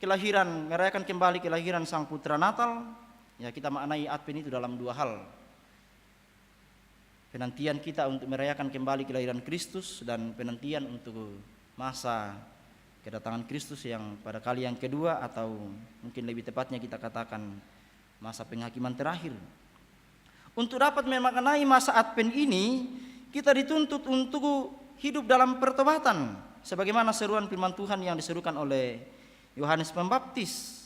kelahiran, merayakan kembali kelahiran Sang Putra Natal, ya kita maknai Advent itu dalam dua hal. Penantian kita untuk merayakan kembali kelahiran Kristus dan penantian untuk masa kedatangan Kristus yang pada kali yang kedua, atau mungkin lebih tepatnya kita katakan masa penghakiman terakhir. Untuk dapat memaknai masa Advent ini, kita dituntut untuk hidup dalam pertobatan, sebagaimana seruan firman Tuhan yang diserukan oleh Yohanes Pembaptis.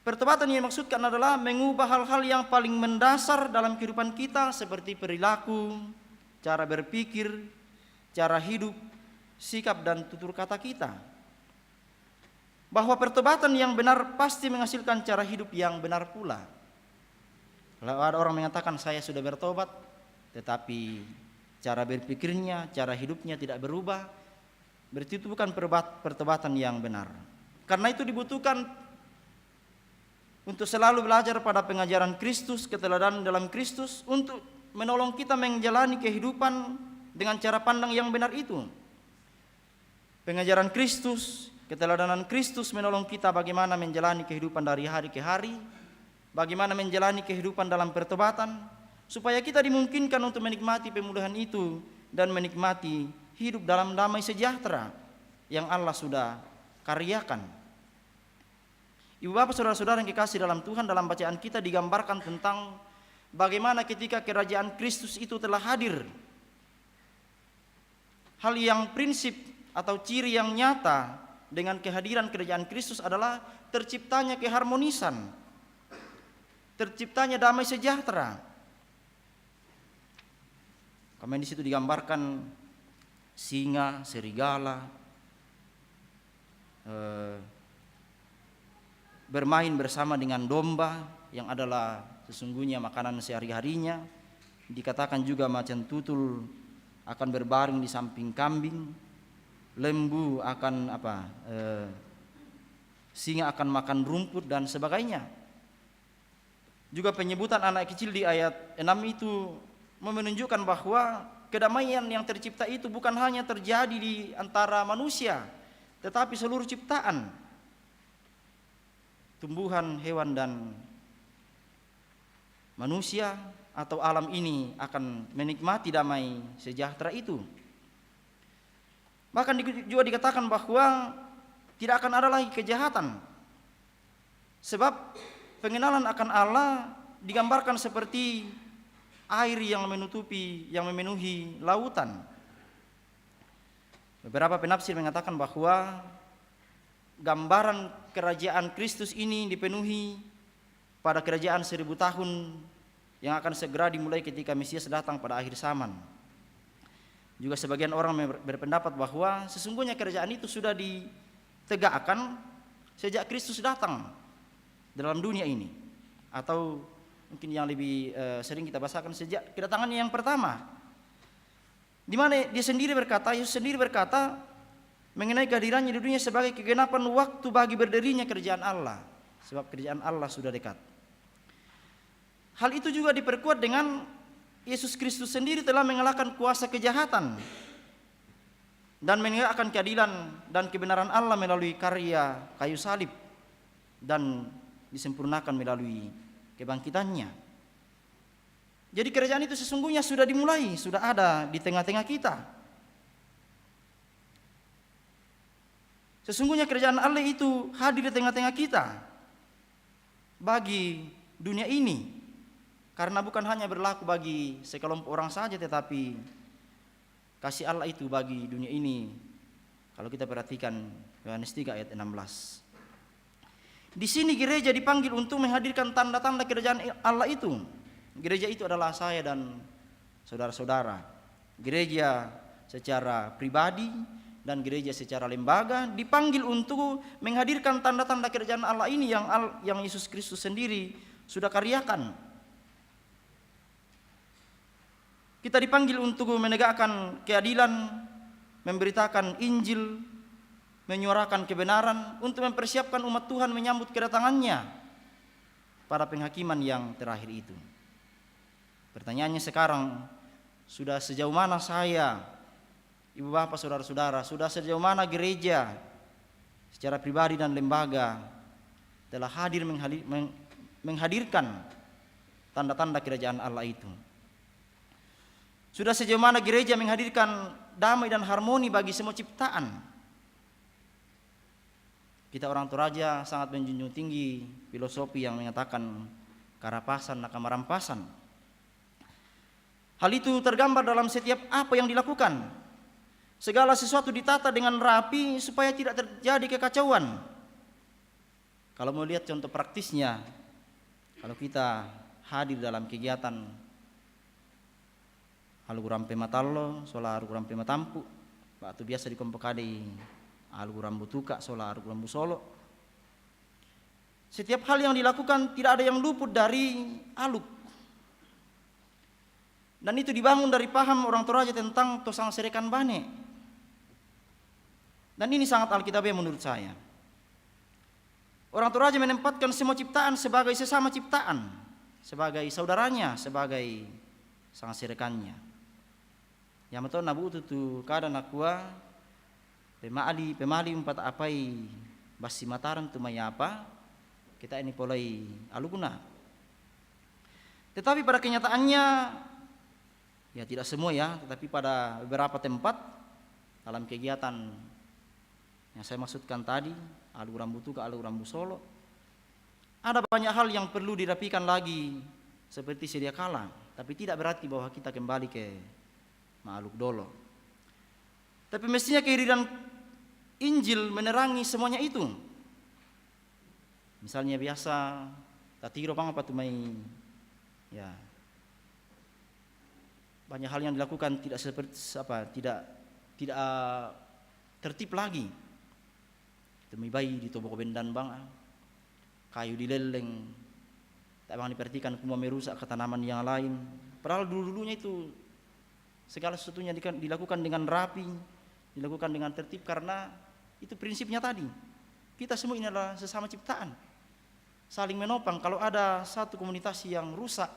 Pertobatan yang dimaksudkan adalah mengubah hal-hal yang paling mendasar dalam kehidupan kita, seperti perilaku, cara berpikir, cara hidup, sikap dan tutur kata kita. Bahwa pertobatan yang benar pasti menghasilkan cara hidup yang benar pula. Kalau ada orang mengatakan saya sudah bertobat, tetapi cara berpikirnya, cara hidupnya tidak berubah, berarti itu bukan pertobatan yang benar. Karena itu dibutuhkan untuk selalu belajar pada pengajaran Kristus, keteladanan dalam Kristus, untuk menolong kita menjalani kehidupan dengan cara pandang yang benar itu. Pengajaran Kristus, keteladanan Kristus menolong kita bagaimana menjalani kehidupan dari hari ke hari, bagaimana menjalani kehidupan dalam pertobatan, supaya kita dimungkinkan untuk menikmati pemulihan itu dan menikmati hidup dalam damai sejahtera yang Allah sudah karyakan. Ibu bapak saudara-saudara yang kekasih dalam Tuhan, dalam bacaan kita digambarkan tentang bagaimana ketika kerajaan Kristus itu telah hadir. Hal yang prinsip atau ciri yang nyata dengan kehadiran kerajaan Kristus adalah terciptanya keharmonisan, terciptanya damai sejahtera. Kami di situ digambarkan singa, serigala, bermain bersama dengan domba yang adalah sesungguhnya makanan sehari-harinya. Dikatakan juga macan tutul akan berbaring di samping kambing, lembu akan singa akan makan rumput dan sebagainya. Juga penyebutan anak kecil di ayat 6 itu menunjukkan bahwa kedamaian yang tercipta itu bukan hanya terjadi di antara manusia, tetapi seluruh ciptaan, tumbuhan, hewan dan manusia atau alam ini akan menikmati damai sejahtera itu. Bahkan juga dikatakan bahwa tidak akan ada lagi kejahatan, sebab pengenalan akan Allah digambarkan seperti air yang memenuhi lautan. Beberapa penafsir mengatakan bahwa gambaran kerajaan Kristus ini dipenuhi pada kerajaan 1000 tahun yang akan segera dimulai ketika Mesias datang pada akhir zaman. Juga sebagian orang berpendapat bahwa sesungguhnya kerajaan itu sudah ditegakkan sejak Kristus datang dalam dunia ini, atau mungkin yang lebih sering kita bahasakan sejak kedatangannya yang pertama, di mana Yesus sendiri berkata mengenai kehadirannya di dunia sebagai kegenapan waktu bagi berdirinya kerajaan Allah, sebab kerajaan Allah sudah dekat. Hal itu juga diperkuat dengan Yesus Kristus sendiri telah mengalahkan kuasa kejahatan dan menegakkan keadilan dan kebenaran Allah melalui karya kayu salib dan disempurnakan melalui kebangkitannya. Jadi kerajaan itu sesungguhnya sudah dimulai, sudah ada di tengah-tengah kita. Sesungguhnya kerajaan Allah itu hadir di tengah-tengah kita bagi dunia ini, karena bukan hanya berlaku bagi sekelompok orang saja, tetapi kasih Allah itu bagi dunia ini. Kalau kita perhatikan Yohanes 3 ayat 16. Di sini gereja dipanggil untuk menghadirkan tanda-tanda kerajaan Allah itu. Gereja itu adalah saya dan saudara-saudara. Gereja secara pribadi dan gereja secara lembaga dipanggil untuk menghadirkan tanda-tanda kerajaan Allah ini yang Yesus Kristus sendiri sudah karyakan. Kita dipanggil untuk menegakkan keadilan, memberitakan Injil, menyuarakan kebenaran, untuk mempersiapkan umat Tuhan menyambut kedatangannya pada penghakiman yang terakhir itu. Pertanyaannya sekarang, sudah sejauh mana saya, ibu bapak, saudara-saudara, sudah sejauh mana gereja secara pribadi dan lembaga telah hadir menghadirkan tanda-tanda kerajaan Allah itu? Sudah sejauh mana gereja menghadirkan damai dan harmoni bagi semua ciptaan? Kita orang Toraja sangat menjunjung tinggi filosofi yang mengatakan karapasan naka marampasan. Hal itu tergambar dalam setiap apa yang dilakukan. Segala sesuatu ditata dengan rapi supaya tidak terjadi kekacauan. Kalau mau lihat contoh praktisnya, kalau kita hadir dalam kegiatan Alugurampe Matallo, sola Alugurampe Matampu, waktu biasa dikompokadi Alugurambu Tuka, sola Alugurambu Solo. Setiap hal yang dilakukan tidak ada yang luput dari aluk. Dan itu dibangun dari paham orang Toraja tentang tosang serekan bane. Dan ini sangat alkitabiah menurut saya. Orang Toraja menempatkan semua ciptaan sebagai sesama ciptaan, sebagai saudaranya, sebagai sang serekannya. Yang betul nabu tu kada nakua pemali empat apai basi mataran tu mayapa kita ini polai aluguna. Tetapi pada kenyataannya ya tidak semua ya, tetapi pada beberapa tempat dalam kegiatan yang saya maksudkan tadi, Alugurambu Tuka, Alugurambu Solo, ada banyak hal yang perlu dirapikan lagi seperti sedia kala, tapi tidak berarti bahwa kita kembali ke Maaluk Dolo. Tapi mestinya kehadiran Injil menerangi semuanya itu. Misalnya biasa tatiro pang apa tumai ya, banyak hal yang dilakukan tidak seperti tidak tertib lagi. Demi bayi di toboko bendan bang, kayu dileleng, tak bang diperhatikan semua merusak ke tanaman yang lain. Padahal dulunya itu segala sesuatunya dilakukan dengan rapi, dilakukan dengan tertib karena itu prinsipnya tadi. Kita semua ini adalah sesama ciptaan, saling menopang. Kalau ada satu komunitas yang rusak,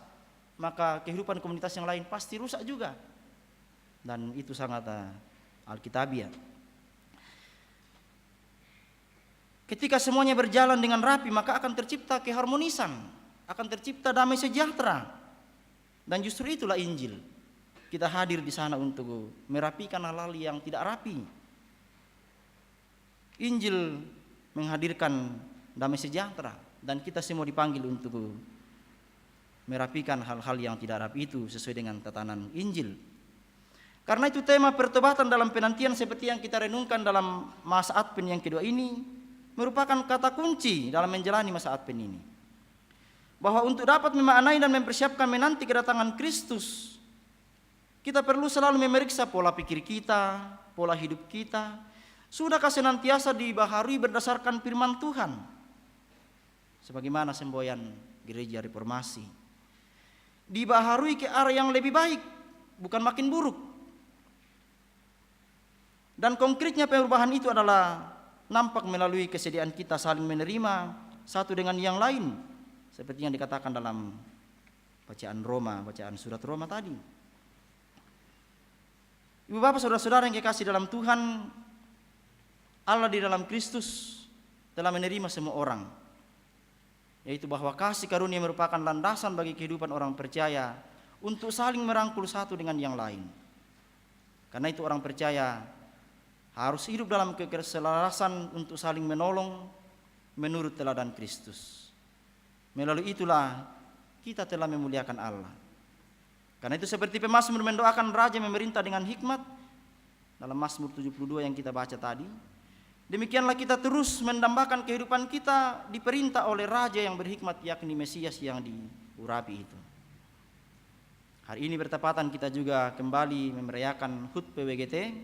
maka kehidupan komunitas yang lain pasti rusak juga. Dan itu sangat alkitabiah. Ketika semuanya berjalan dengan rapi, maka akan tercipta keharmonisan, akan tercipta damai sejahtera. Dan justru itulah Injil. Kita hadir di sana untuk merapikan hal-hal yang tidak rapi. Injil menghadirkan damai sejahtera, dan kita semua dipanggil untuk merapikan hal-hal yang tidak rapi itu sesuai dengan tatanan Injil. Karena itu tema pertobatan dalam penantian seperti yang kita renungkan dalam masa Advent yang kedua ini merupakan kata kunci dalam menjalani masa Advent ini. Bahwa untuk dapat memaknai dan mempersiapkan menanti kedatangan Kristus, kita perlu selalu memeriksa pola pikir kita, pola hidup kita. Sudahkah senantiasa dibaharui berdasarkan firman Tuhan? Sebagaimana semboyan gereja reformasi. Dibaharui ke arah yang lebih baik, bukan makin buruk. Dan konkretnya perubahan itu adalah nampak melalui kesediaan kita saling menerima satu dengan yang lain, seperti yang dikatakan dalam bacaan surat Roma tadi. Ibu bapak, saudara-saudara yang kekasih dalam Tuhan, Allah di dalam Kristus telah menerima semua orang, yaitu bahwa kasih karunia merupakan landasan bagi kehidupan orang percaya untuk saling merangkul satu dengan yang lain. Karena itu orang percaya harus hidup dalam keselarasan untuk saling menolong menurut teladan Kristus. Melalui itulah kita telah memuliakan Allah. Karena itu seperti pemazmur mendoakan raja memerintah dengan hikmat, dalam Mazmur 72 yang kita baca tadi. Demikianlah kita terus mendambakan kehidupan kita diperintah oleh Raja yang berhikmat, yakni Mesias yang diurapi itu. Hari ini bertepatan kita juga kembali memeriahkan HUT PWGT,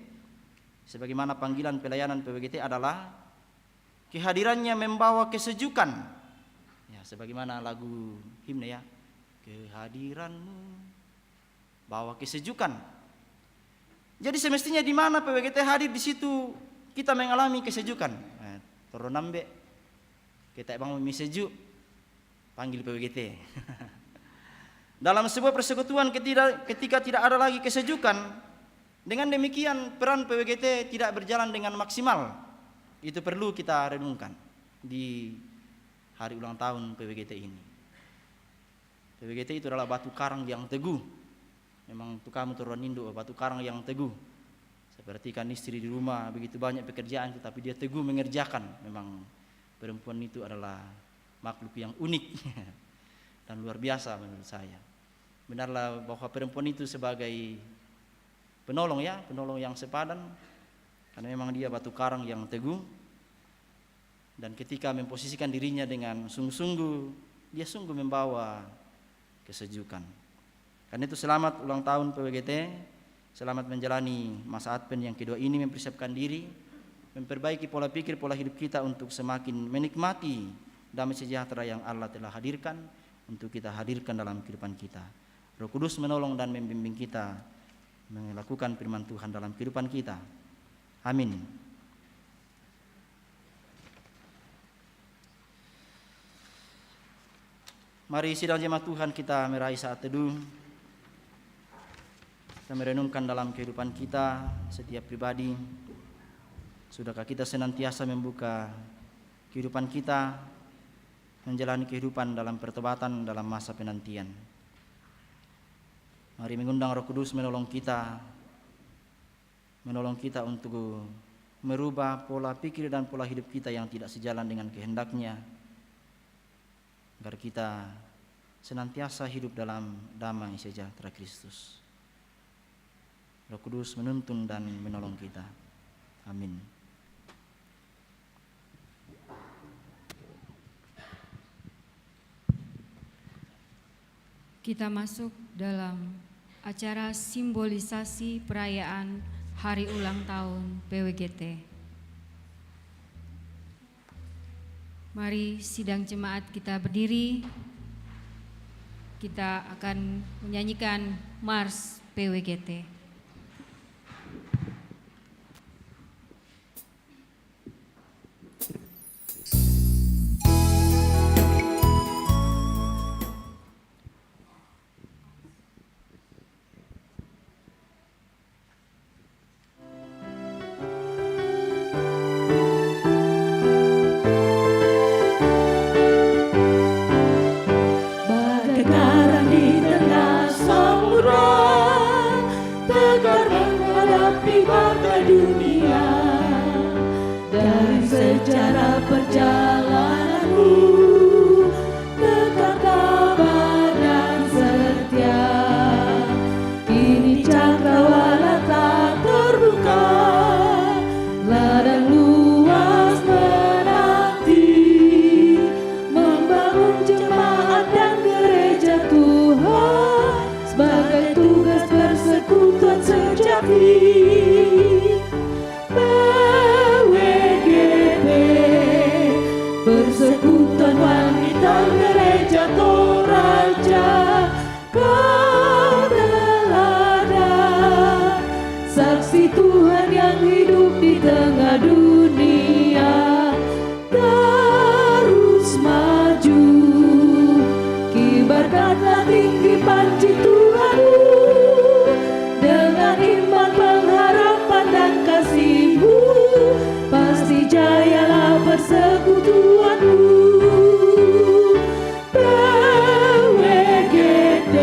sebagaimana panggilan pelayanan PWGT adalah kehadirannya membawa kesejukan. Ya, sebagaimana lagu himne ya, kehadiranmu bawa kesejukan. Jadi semestinya di mana PWGT hadir, di situ kita mengalami kesejukan. Toronambe kita bang sejuk panggil PWGT. Dalam sebuah persekutuan ketika tidak ada lagi kesejukan, dengan demikian peran PWGT tidak berjalan dengan maksimal. Itu perlu kita renungkan di hari ulang tahun PWGT ini. PWGT itu adalah batu karang yang teguh. Memang tukamu turun Indo, batu karang yang teguh. Seperti kan istri di rumah, begitu banyak pekerjaan tetapi dia teguh mengerjakan. Memang perempuan itu adalah makhluk yang unik dan luar biasa menurut saya. Benarlah bahwa perempuan itu sebagai penolong ya, penolong yang sepadan, karena memang dia batu karang yang teguh. Dan ketika memposisikan dirinya dengan sungguh-sungguh, dia sungguh membawa kesejukan. Karena itu selamat ulang tahun PWGT. Selamat menjalani masa Advent yang kedua ini, mempersiapkan diri, memperbaiki pola pikir, pola hidup kita untuk semakin menikmati damai sejahtera yang Allah telah hadirkan untuk kita hadirkan dalam kehidupan kita. Roh Kudus menolong dan membimbing kita melakukan firman Tuhan dalam kehidupan kita. Amin. Mari sidang jemaat Tuhan kita meraih saat teduh. Kita merenungkan dalam kehidupan kita setiap pribadi. Sudahkah kita senantiasa membuka kehidupan kita, menjalani kehidupan dalam pertobatan dalam masa penantian. Mari mengundang Roh Kudus menolong kita untuk merubah pola pikir dan pola hidup kita yang tidak sejalan dengan kehendaknya, agar kita senantiasa hidup dalam damai sejahtera Kristus. Roh Kudus menuntun dan menolong kita. Amin. Kita masuk dalam acara simbolisasi perayaan Hari Ulang Tahun PWGT. Mari sidang jemaat kita berdiri. Kita akan menyanyikan Mars PWGT. Persekutuan Wanita Gereja Toraja, Kau teladan saksi Tuhan yang hidup di tengah dunia. Terus maju, kibarkanlah tinggi panji Tuhanmu, dengan iman, pengharapan dan kasih-Mu, pasti jayalah persekutuanmu. PWGT,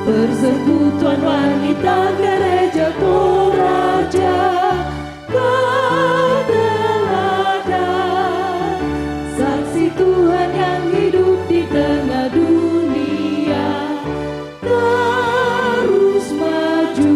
Persekutuan Wanita Gereja Toraja, Kau teladan saksi Tuhan yang hidup di tengah dunia. Terus maju,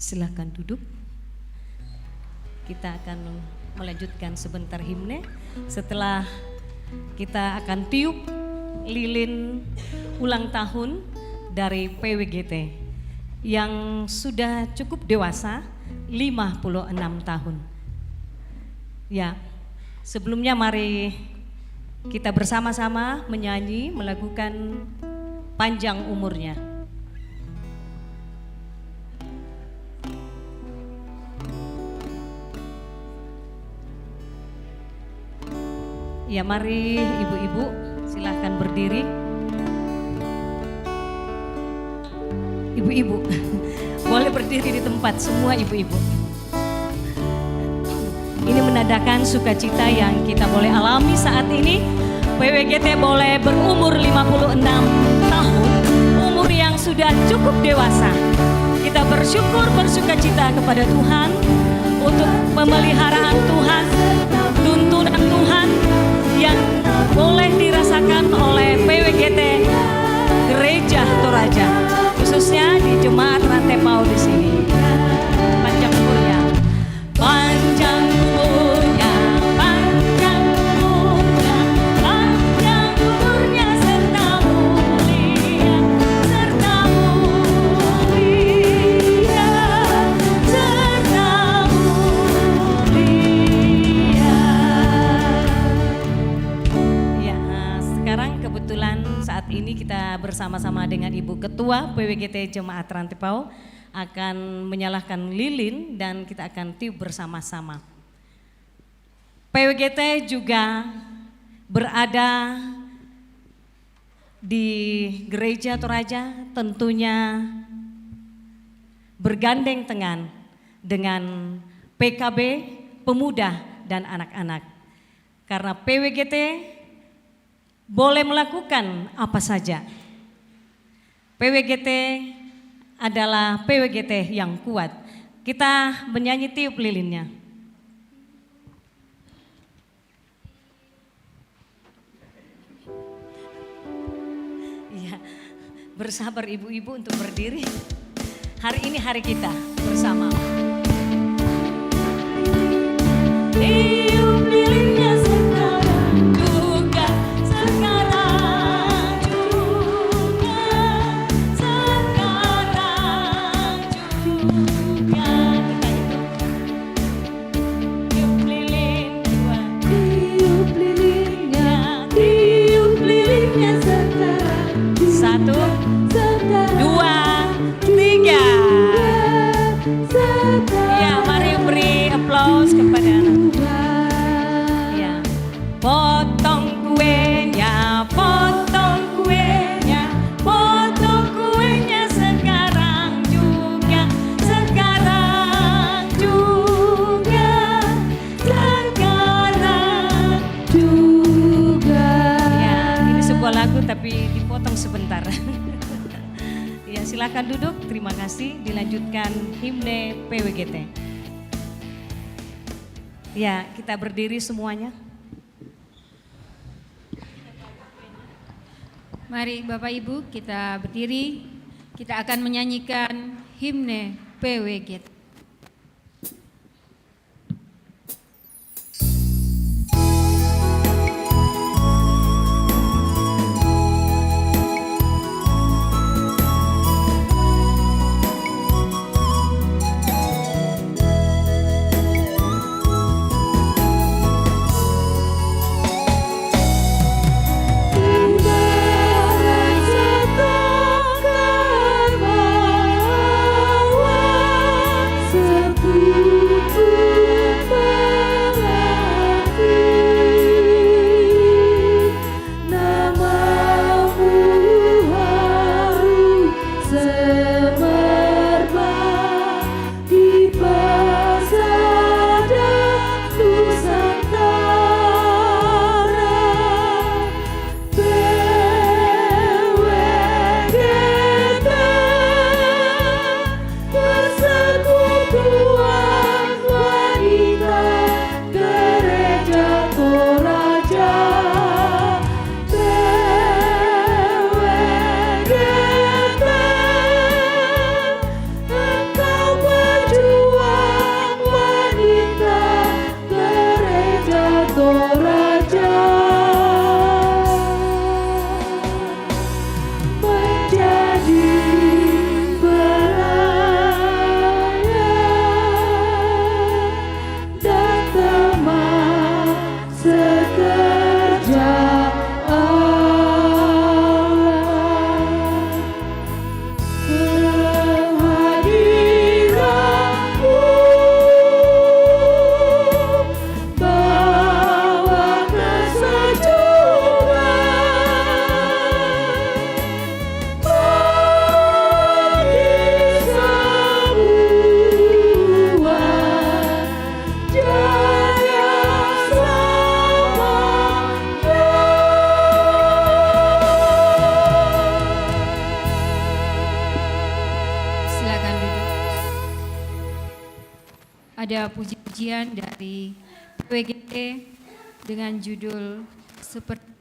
Silakan duduk. Kita akan melanjutkan sebentar himne. Setelah kita akan tiup lilin ulang tahun dari PWGT yang sudah cukup dewasa, 56 tahun. Ya, sebelumnya mari kita bersama-sama menyanyi, melakukan panjang umurnya. Ya, mari ibu-ibu silahkan berdiri. Ibu-ibu boleh berdiri di tempat, semua ibu-ibu. Ini menandakan sukacita yang kita boleh alami saat ini. PWGT boleh berumur 56 tahun, umur yang sudah cukup dewasa. Kita bersyukur, bersukacita kepada Tuhan untuk pemeliharaan Tuhan, tuntunan Tuhan yang boleh dirasakan oleh PWGT Gereja Toraja, khususnya di Jemaat Rantai Pau di sini. Panjang umurnya, panjang umurnya, panjang umurnya, panjang umurnya serta mulia, serta mulia, serta mulia. Ya, sekarang kebetulan saat ini kita bersama-sama dengan Ibu Ketua PWGT Jemaat Rantai Pau akan menyalakan lilin dan kita akan tiup bersama-sama. PWGT juga berada di Gereja Toraja, tentunya bergandeng tangan dengan PKB, pemuda dan anak-anak. Karena PWGT boleh melakukan apa saja. PWGT adalah PWGT yang kuat. Kita menyanyi tiup lilinnya. Iya, bersabar ibu-ibu untuk berdiri. Hari ini hari kita bersama. Tiup lilinnya sekarang juga, sekarang juga, sekarang juga. Tiup lilin dua, Tiup lilinnya sekarang. satu, Sekarang. dua, tiga. Sekarang. Ya, mari beri aplaus kepada anak. Ya, potong kuenya, potong kuenya, potong kuenya sekarang juga, sekarang juga, sekarang Juga. ya. Ini sebuah lagu tapi dipotong sebentar. Ya, silakan duduk. Terima kasih. Dilanjutkan himne PWGT. Ya, kita berdiri semuanya. Mari Bapak Ibu kita berdiri, kita akan menyanyikan himne PWGT. Ibarat setonggak bawah ada puji-pujian dari PWGT dengan judul seperti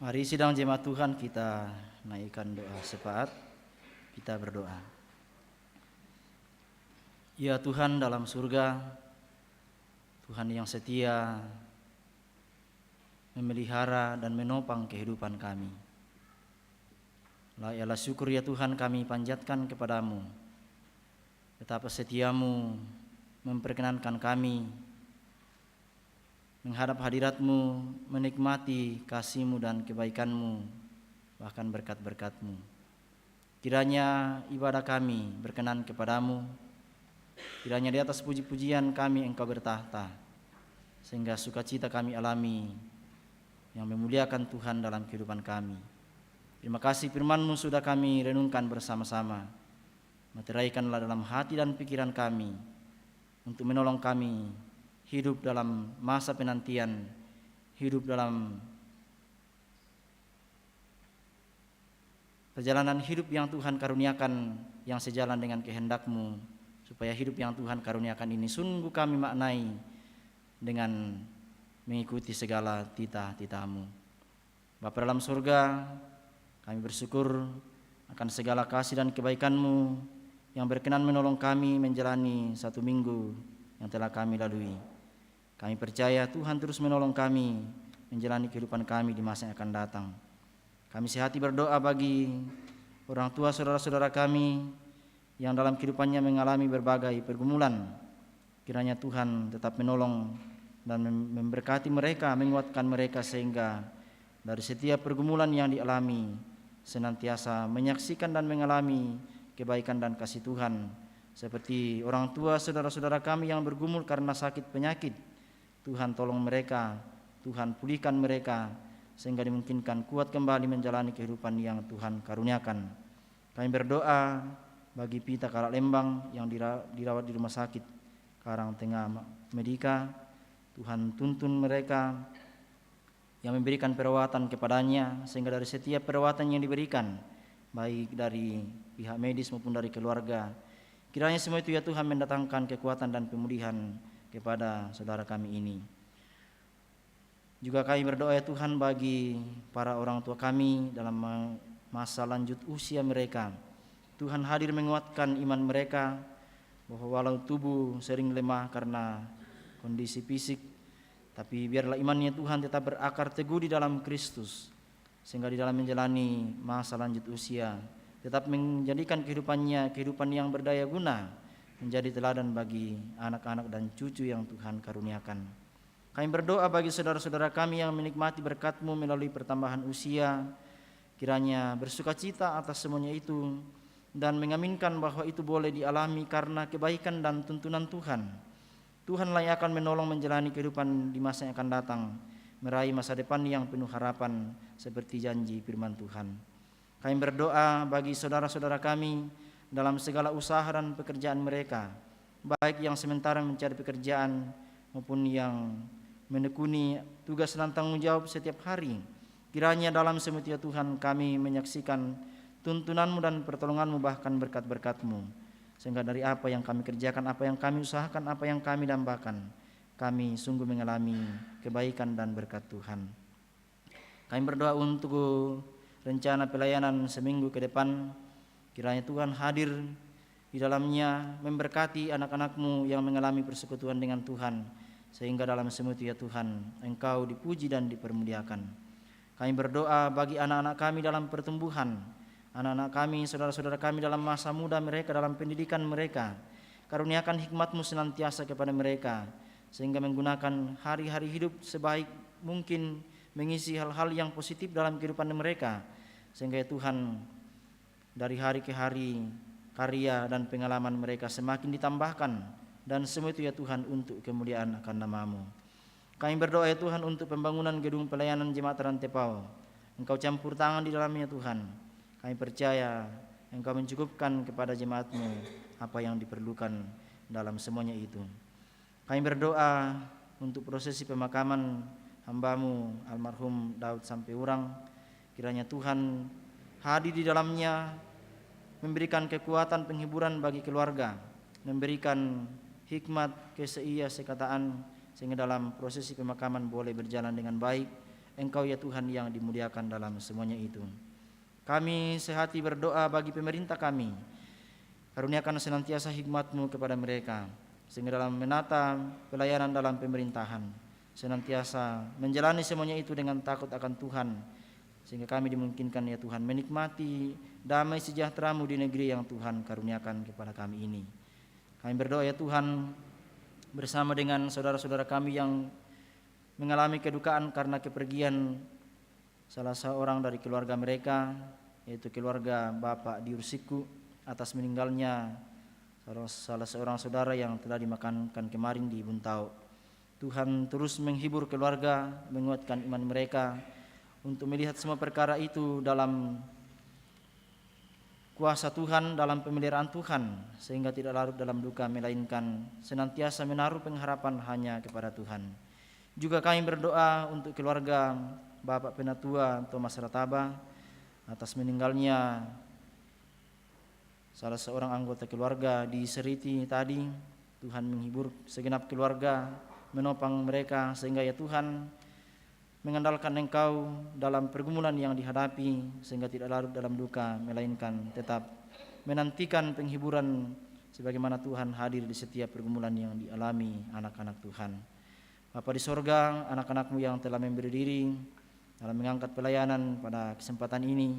Mari sidang jemaat Tuhan kita naikkan doa syafaat. Kita berdoa. Ya Tuhan dalam surga, Tuhan yang setia memelihara dan menopang kehidupan kami. Layalah syukur ya Tuhan kami panjatkan kepadamu. Betapa setiamu memperkenankan kami menghadap hadirat-Mu, menikmati kasih-Mu dan kebaikan-Mu, bahkan berkat-berkat-Mu. Kiranya ibadah kami berkenan kepadamu, kiranya di atas puji-pujian kami Engkau bertahta, sehingga sukacita kami alami yang memuliakan Tuhan dalam kehidupan kami. Terima kasih firman-Mu sudah kami renungkan bersama-sama. Meteraikanlah dalam hati dan pikiran kami untuk menolong kami hidup dalam masa penantian hidup dalam perjalanan hidup yang Tuhan karuniakan yang sejalan dengan kehendak-Mu, supaya hidup yang Tuhan karuniakan ini sungguh kami maknai dengan mengikuti segala titah-titah-Mu. Bapa dalam surga, kami bersyukur akan segala kasih dan kebaikan-Mu yang berkenan menolong kami menjalani satu minggu yang telah kami lalui. Kami percaya Tuhan terus menolong kami menjalani kehidupan kami di masa yang akan datang. Kami sehati berdoa bagi orang tua saudara-saudara kami yang dalam kehidupannya mengalami berbagai pergumulan. Kiranya Tuhan tetap menolong dan memberkati mereka, menguatkan mereka sehingga dari setiap pergumulan yang dialami senantiasa menyaksikan dan mengalami kebaikan dan kasih Tuhan. Seperti orang tua saudara-saudara kami yang bergumul karena sakit penyakit, Tuhan tolong mereka, Tuhan pulihkan mereka sehingga dimungkinkan kuat kembali menjalani kehidupan yang Tuhan karuniakan. Kami berdoa bagi Pita Kalak Lembang yang dirawat di rumah sakit Karang Tengah Medika. Tuhan tuntun mereka yang memberikan perawatan kepadanya, sehingga dari setiap perawatan yang diberikan, baik dari pihak medis maupun dari keluarga, kiranya semua itu ya Tuhan mendatangkan kekuatan dan pemulihan kepada saudara kami ini. Juga kami berdoa ya Tuhan bagi para orang tua kami dalam masa lanjut usia mereka. Tuhan hadir menguatkan iman mereka, bahwa walau tubuh sering lemah karena kondisi fisik, tapi biarlah imannya Tuhan tetap berakar teguh di dalam Kristus, sehingga di dalam menjalani masa lanjut usia tetap menjadikan kehidupannya kehidupan yang berdaya guna, menjadi teladan bagi anak-anak dan cucu yang Tuhan karuniakan. Kami berdoa bagi saudara-saudara kami yang menikmati berkat-Mu melalui pertambahan usia, kiranya bersukacita atas semuanya itu dan mengaminkan bahwa itu boleh dialami karena kebaikan dan tuntunan Tuhan. Tuhanlah yang akan menolong menjalani kehidupan di masa yang akan datang, meraih masa depan yang penuh harapan seperti janji firman Tuhan. Kami berdoa bagi saudara-saudara kami dalam segala usaha dan pekerjaan mereka, baik yang sementara mencari pekerjaan maupun yang menekuni tugas dan tanggung jawab setiap hari. Kiranya dalam semua itu ya Tuhan kami menyaksikan tuntunan-Mu dan pertolongan-Mu, bahkan berkat-berkat-Mu, sehingga dari apa yang kami kerjakan, apa yang kami usahakan, apa yang kami dambakan, kami sungguh mengalami kebaikan dan berkat Tuhan. Kami berdoa untuk rencana pelayanan seminggu ke depan, kiranya Tuhan hadir di dalamnya, memberkati anak-anak-Mu yang mengalami persekutuan dengan Tuhan, sehingga dalam semua itu ya Tuhan Engkau dipuji dan dipermuliakan. Kami berdoa bagi anak-anak kami dalam pertumbuhan, anak-anak kami, saudara-saudara kami dalam masa muda mereka, dalam pendidikan mereka. Karuniakan hikmat-Mu senantiasa kepada mereka, sehingga menggunakan hari-hari hidup sebaik mungkin mengisi hal-hal yang positif dalam kehidupan mereka, sehingga ya Tuhan dari hari ke hari karya dan pengalaman mereka semakin ditambahkan, dan semua itu ya Tuhan untuk kemuliaan akan nama-Mu. Kami berdoa ya Tuhan untuk pembangunan gedung pelayanan Jemaat Rantepao. Engkau campur tangan di dalamnya Tuhan. Kami percaya Engkau mencukupkan kepada jemaat-Mu apa yang diperlukan dalam semuanya itu. Kami berdoa untuk prosesi pemakaman hamba-Mu almarhum Daud Sampai Urang. Kiranya Tuhan hadir di dalamnya, memberikan kekuatan penghiburan bagi keluarga, memberikan hikmat sekataan, sehingga dalam prosesi pemakaman boleh berjalan dengan baik. Engkau ya Tuhan yang dimuliakan dalam semuanya itu. Kami sehati berdoa bagi pemerintah kami, karuniakan senantiasa hikmat-Mu kepada mereka, sehingga dalam menata pelayanan dalam pemerintahan senantiasa menjalani semuanya itu dengan takut akan Tuhan, sehingga kami dimungkinkan ya Tuhan menikmati damai sejahtera-Mu di negeri yang Tuhan karuniakan kepada kami ini. Kami berdoa ya Tuhan bersama dengan saudara-saudara kami yang mengalami kedukaan karena kepergian salah seorang dari keluarga mereka, yaitu keluarga Bapak Diursiku, atas meninggalnya salah seorang saudara yang telah dimakamkan kemarin di Buntau. Tuhan terus menghibur keluarga, menguatkan iman mereka untuk melihat semua perkara itu dalam kuasa Tuhan, dalam pemeliharaan Tuhan, sehingga tidak larut dalam duka, melainkan senantiasa menaruh pengharapan hanya kepada Tuhan. Juga kami berdoa untuk keluarga Bapak Penatua Thomas Rataba atas meninggalnya salah seorang anggota keluarga di Seriti tadi. Tuhan menghibur segenap keluarga, menopang mereka sehingga ya Tuhan mengandalkan Engkau dalam pergumulan yang dihadapi sehingga tidak larut dalam duka, melainkan tetap menantikan penghiburan sebagaimana Tuhan hadir di setiap pergumulan yang dialami anak-anak Tuhan. Bapa di sorga, anak-anak-Mu yang telah memberi diri dalam mengangkat pelayanan pada kesempatan ini,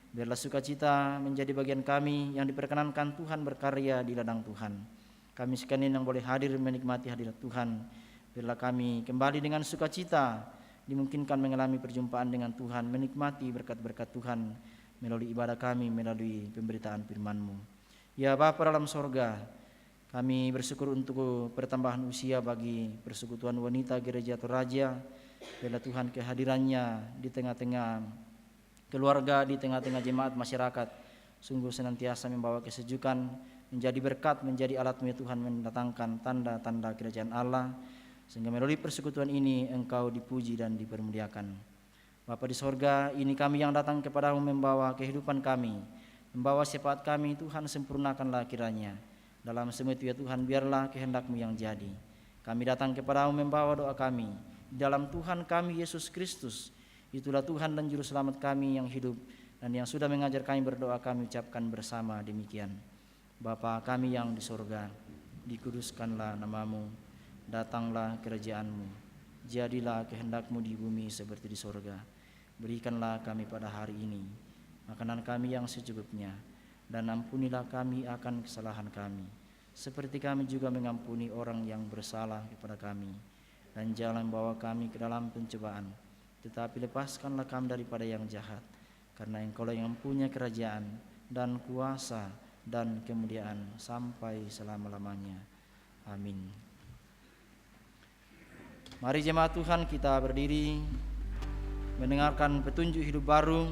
biarlah sukacita menjadi bagian kami yang diperkenankan Tuhan berkarya di ladang Tuhan. Kami sekalian yang boleh hadir menikmati hadirat Tuhan, biarlah kami kembali dengan sukacita dimungkinkan mengalami perjumpaan dengan Tuhan, menikmati berkat-berkat Tuhan melalui ibadah kami, melalui pemberitaan firman-Mu. Ya Bapa dalam sorga, kami bersyukur untuk pertambahan usia bagi persekutuan wanita gereja Toraja. Biarlah Tuhan kehadirannya di tengah-tengah keluarga, di tengah-tengah jemaat masyarakat sungguh senantiasa membawa kesejukan, menjadi berkat, menjadi alat-Mu ya Tuhan mendatangkan tanda-tanda kerajaan Allah, sehingga melalui persekutuan ini Engkau dipuji dan dipermuliakan. Bapa di sorga, ini kami yang datang kepadamu membawa kehidupan kami, membawa syafaat kami, Tuhan sempurnakanlah kiranya. Dalam semua itu ya Tuhan, biarlah kehendak-Mu yang jadi. Kami datang kepadamu membawa doa kami di dalam Tuhan kami Yesus Kristus. Itulah Tuhan dan Juru Selamat kami yang hidup dan yang sudah mengajar kami berdoa, kami ucapkan bersama demikian. Bapa kami yang di sorga, dikuduskanlah nama-Mu, datanglah kerajaan-Mu, jadilah kehendak-Mu di bumi seperti di sorga. Berikanlah kami pada hari ini makanan kami yang secukupnya, dan ampunilah kami akan kesalahan kami, seperti kami juga mengampuni orang yang bersalah kepada kami. Dan jangan bawa kami ke dalam pencobaan, tetapi lepaskanlah kami daripada yang jahat, karena Engkau yang punya kerajaan dan kuasa dan kemuliaan sampai selama-lamanya. Amin. Mari jemaat Tuhan kita berdiri mendengarkan petunjuk hidup baru.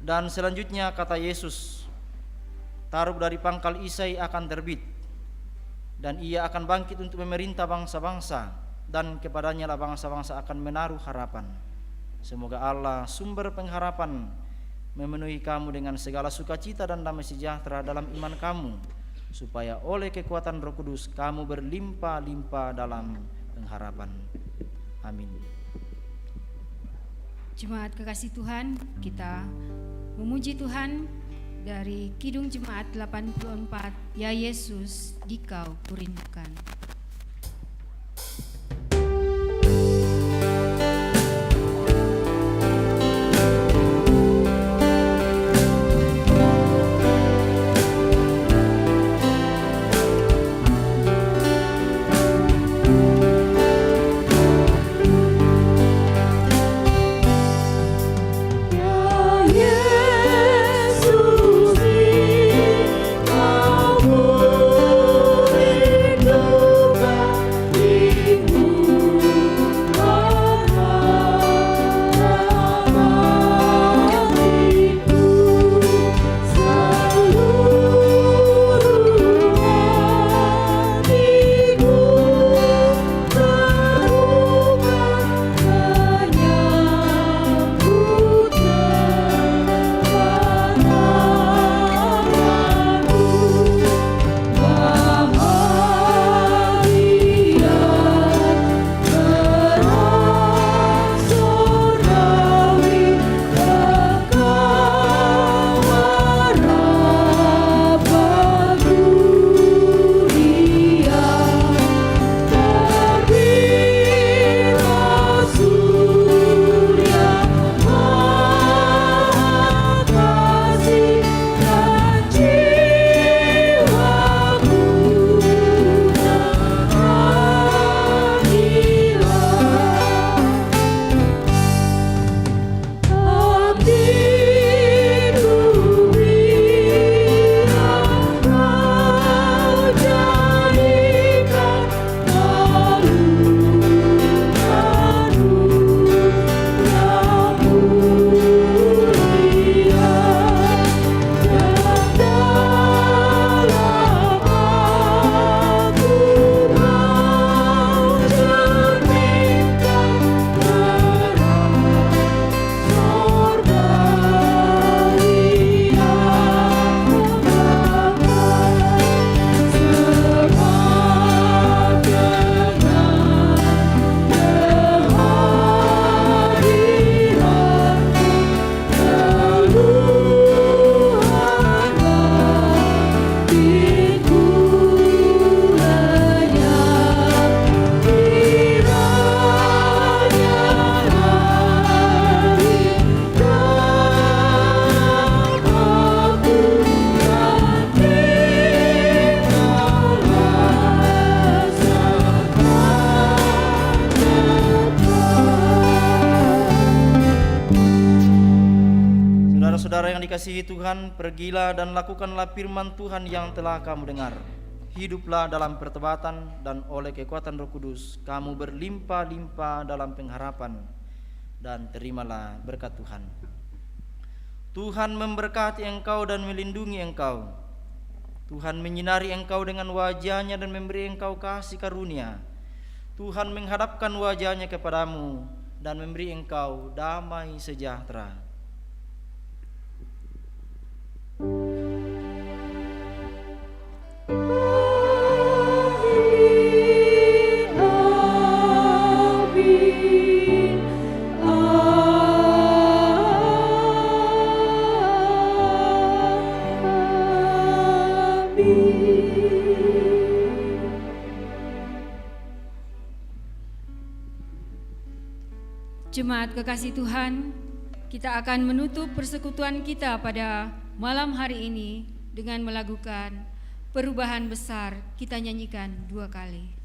Dan selanjutnya kata Yesus, taruk dari pangkal Isai akan terbit, dan ia akan bangkit untuk memerintah bangsa-bangsa, dan kepadanya lah bangsa-bangsa akan menaruh harapan. Semoga Allah sumber pengharapan memenuhi kamu dengan segala sukacita dan damai sejahtera dalam iman kamu, supaya oleh kekuatan Roh Kudus kamu berlimpah-limpah dalam pengharapan. Amin. Jemaat kekasih Tuhan, kita memuji Tuhan dari Kidung Jemaat 84, Ya Yesus, Dikau kurindukan. Yesus, Dikau kurindukan. dikasihi Tuhan, pergilah dan lakukanlah firman Tuhan yang telah kamu dengar. Hiduplah dalam pertobatan, dan oleh kekuatan Roh Kudus kamu berlimpah-limpah dalam pengharapan, dan terimalah berkat Tuhan. Tuhan memberkati engkau dan melindungi engkau. Tuhan menyinari engkau dengan wajah-Nya dan memberi engkau kasih karunia. Tuhan menghadapkan wajah-Nya kepadamu dan memberi engkau damai sejahtera. Jemaat kekasih Tuhan, kita akan menutup persekutuan kita pada malam hari ini dengan melakukan perubahan besar. Kita nyanyikan 2 kali.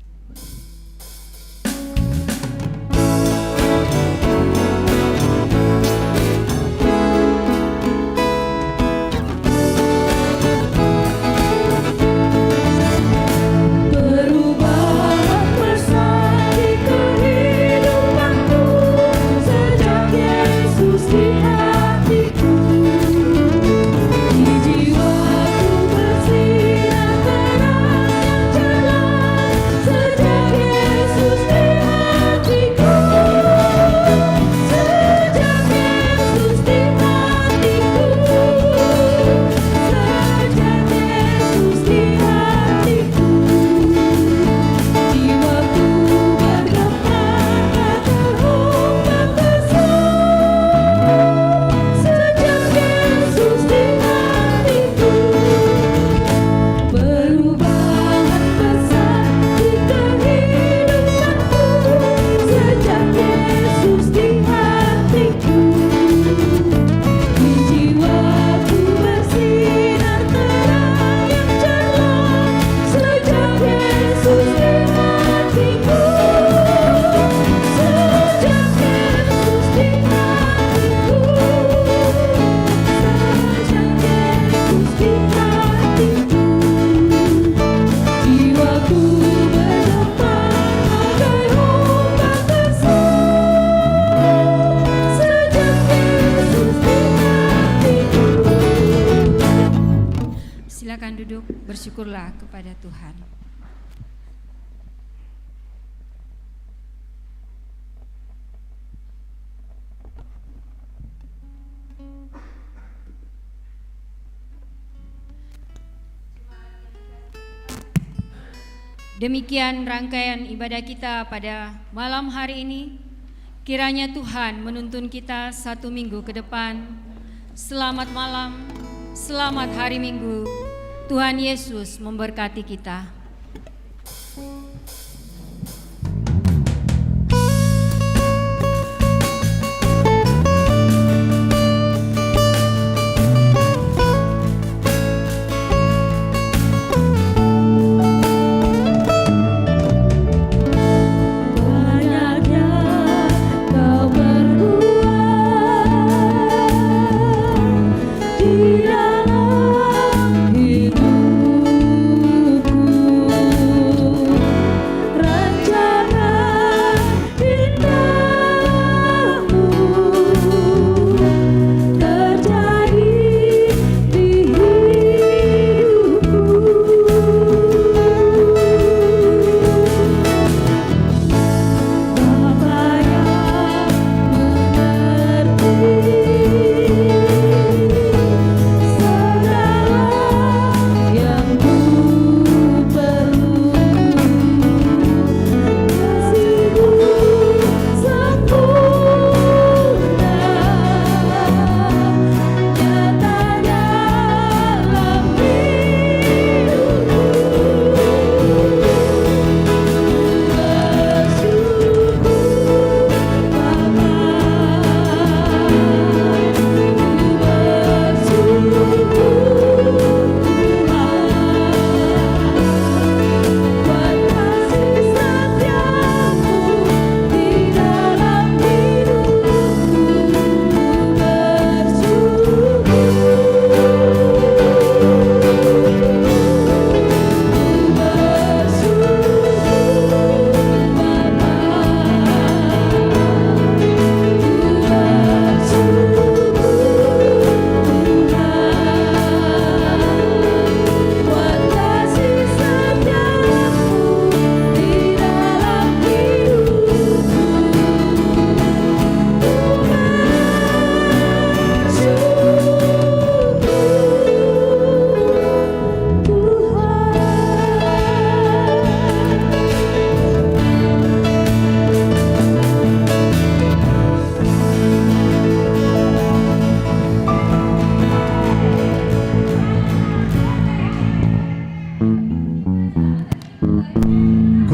Silakan duduk, bersyukurlah kepada Tuhan. Demikian rangkaian ibadah kita pada malam hari ini. Kiranya Tuhan menuntun kita 1 minggu ke depan. Selamat malam, selamat hari Minggu. Tuhan Yesus memberkati kita. Di dalam hidupku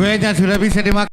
Kuenya sudah bisa dimakan.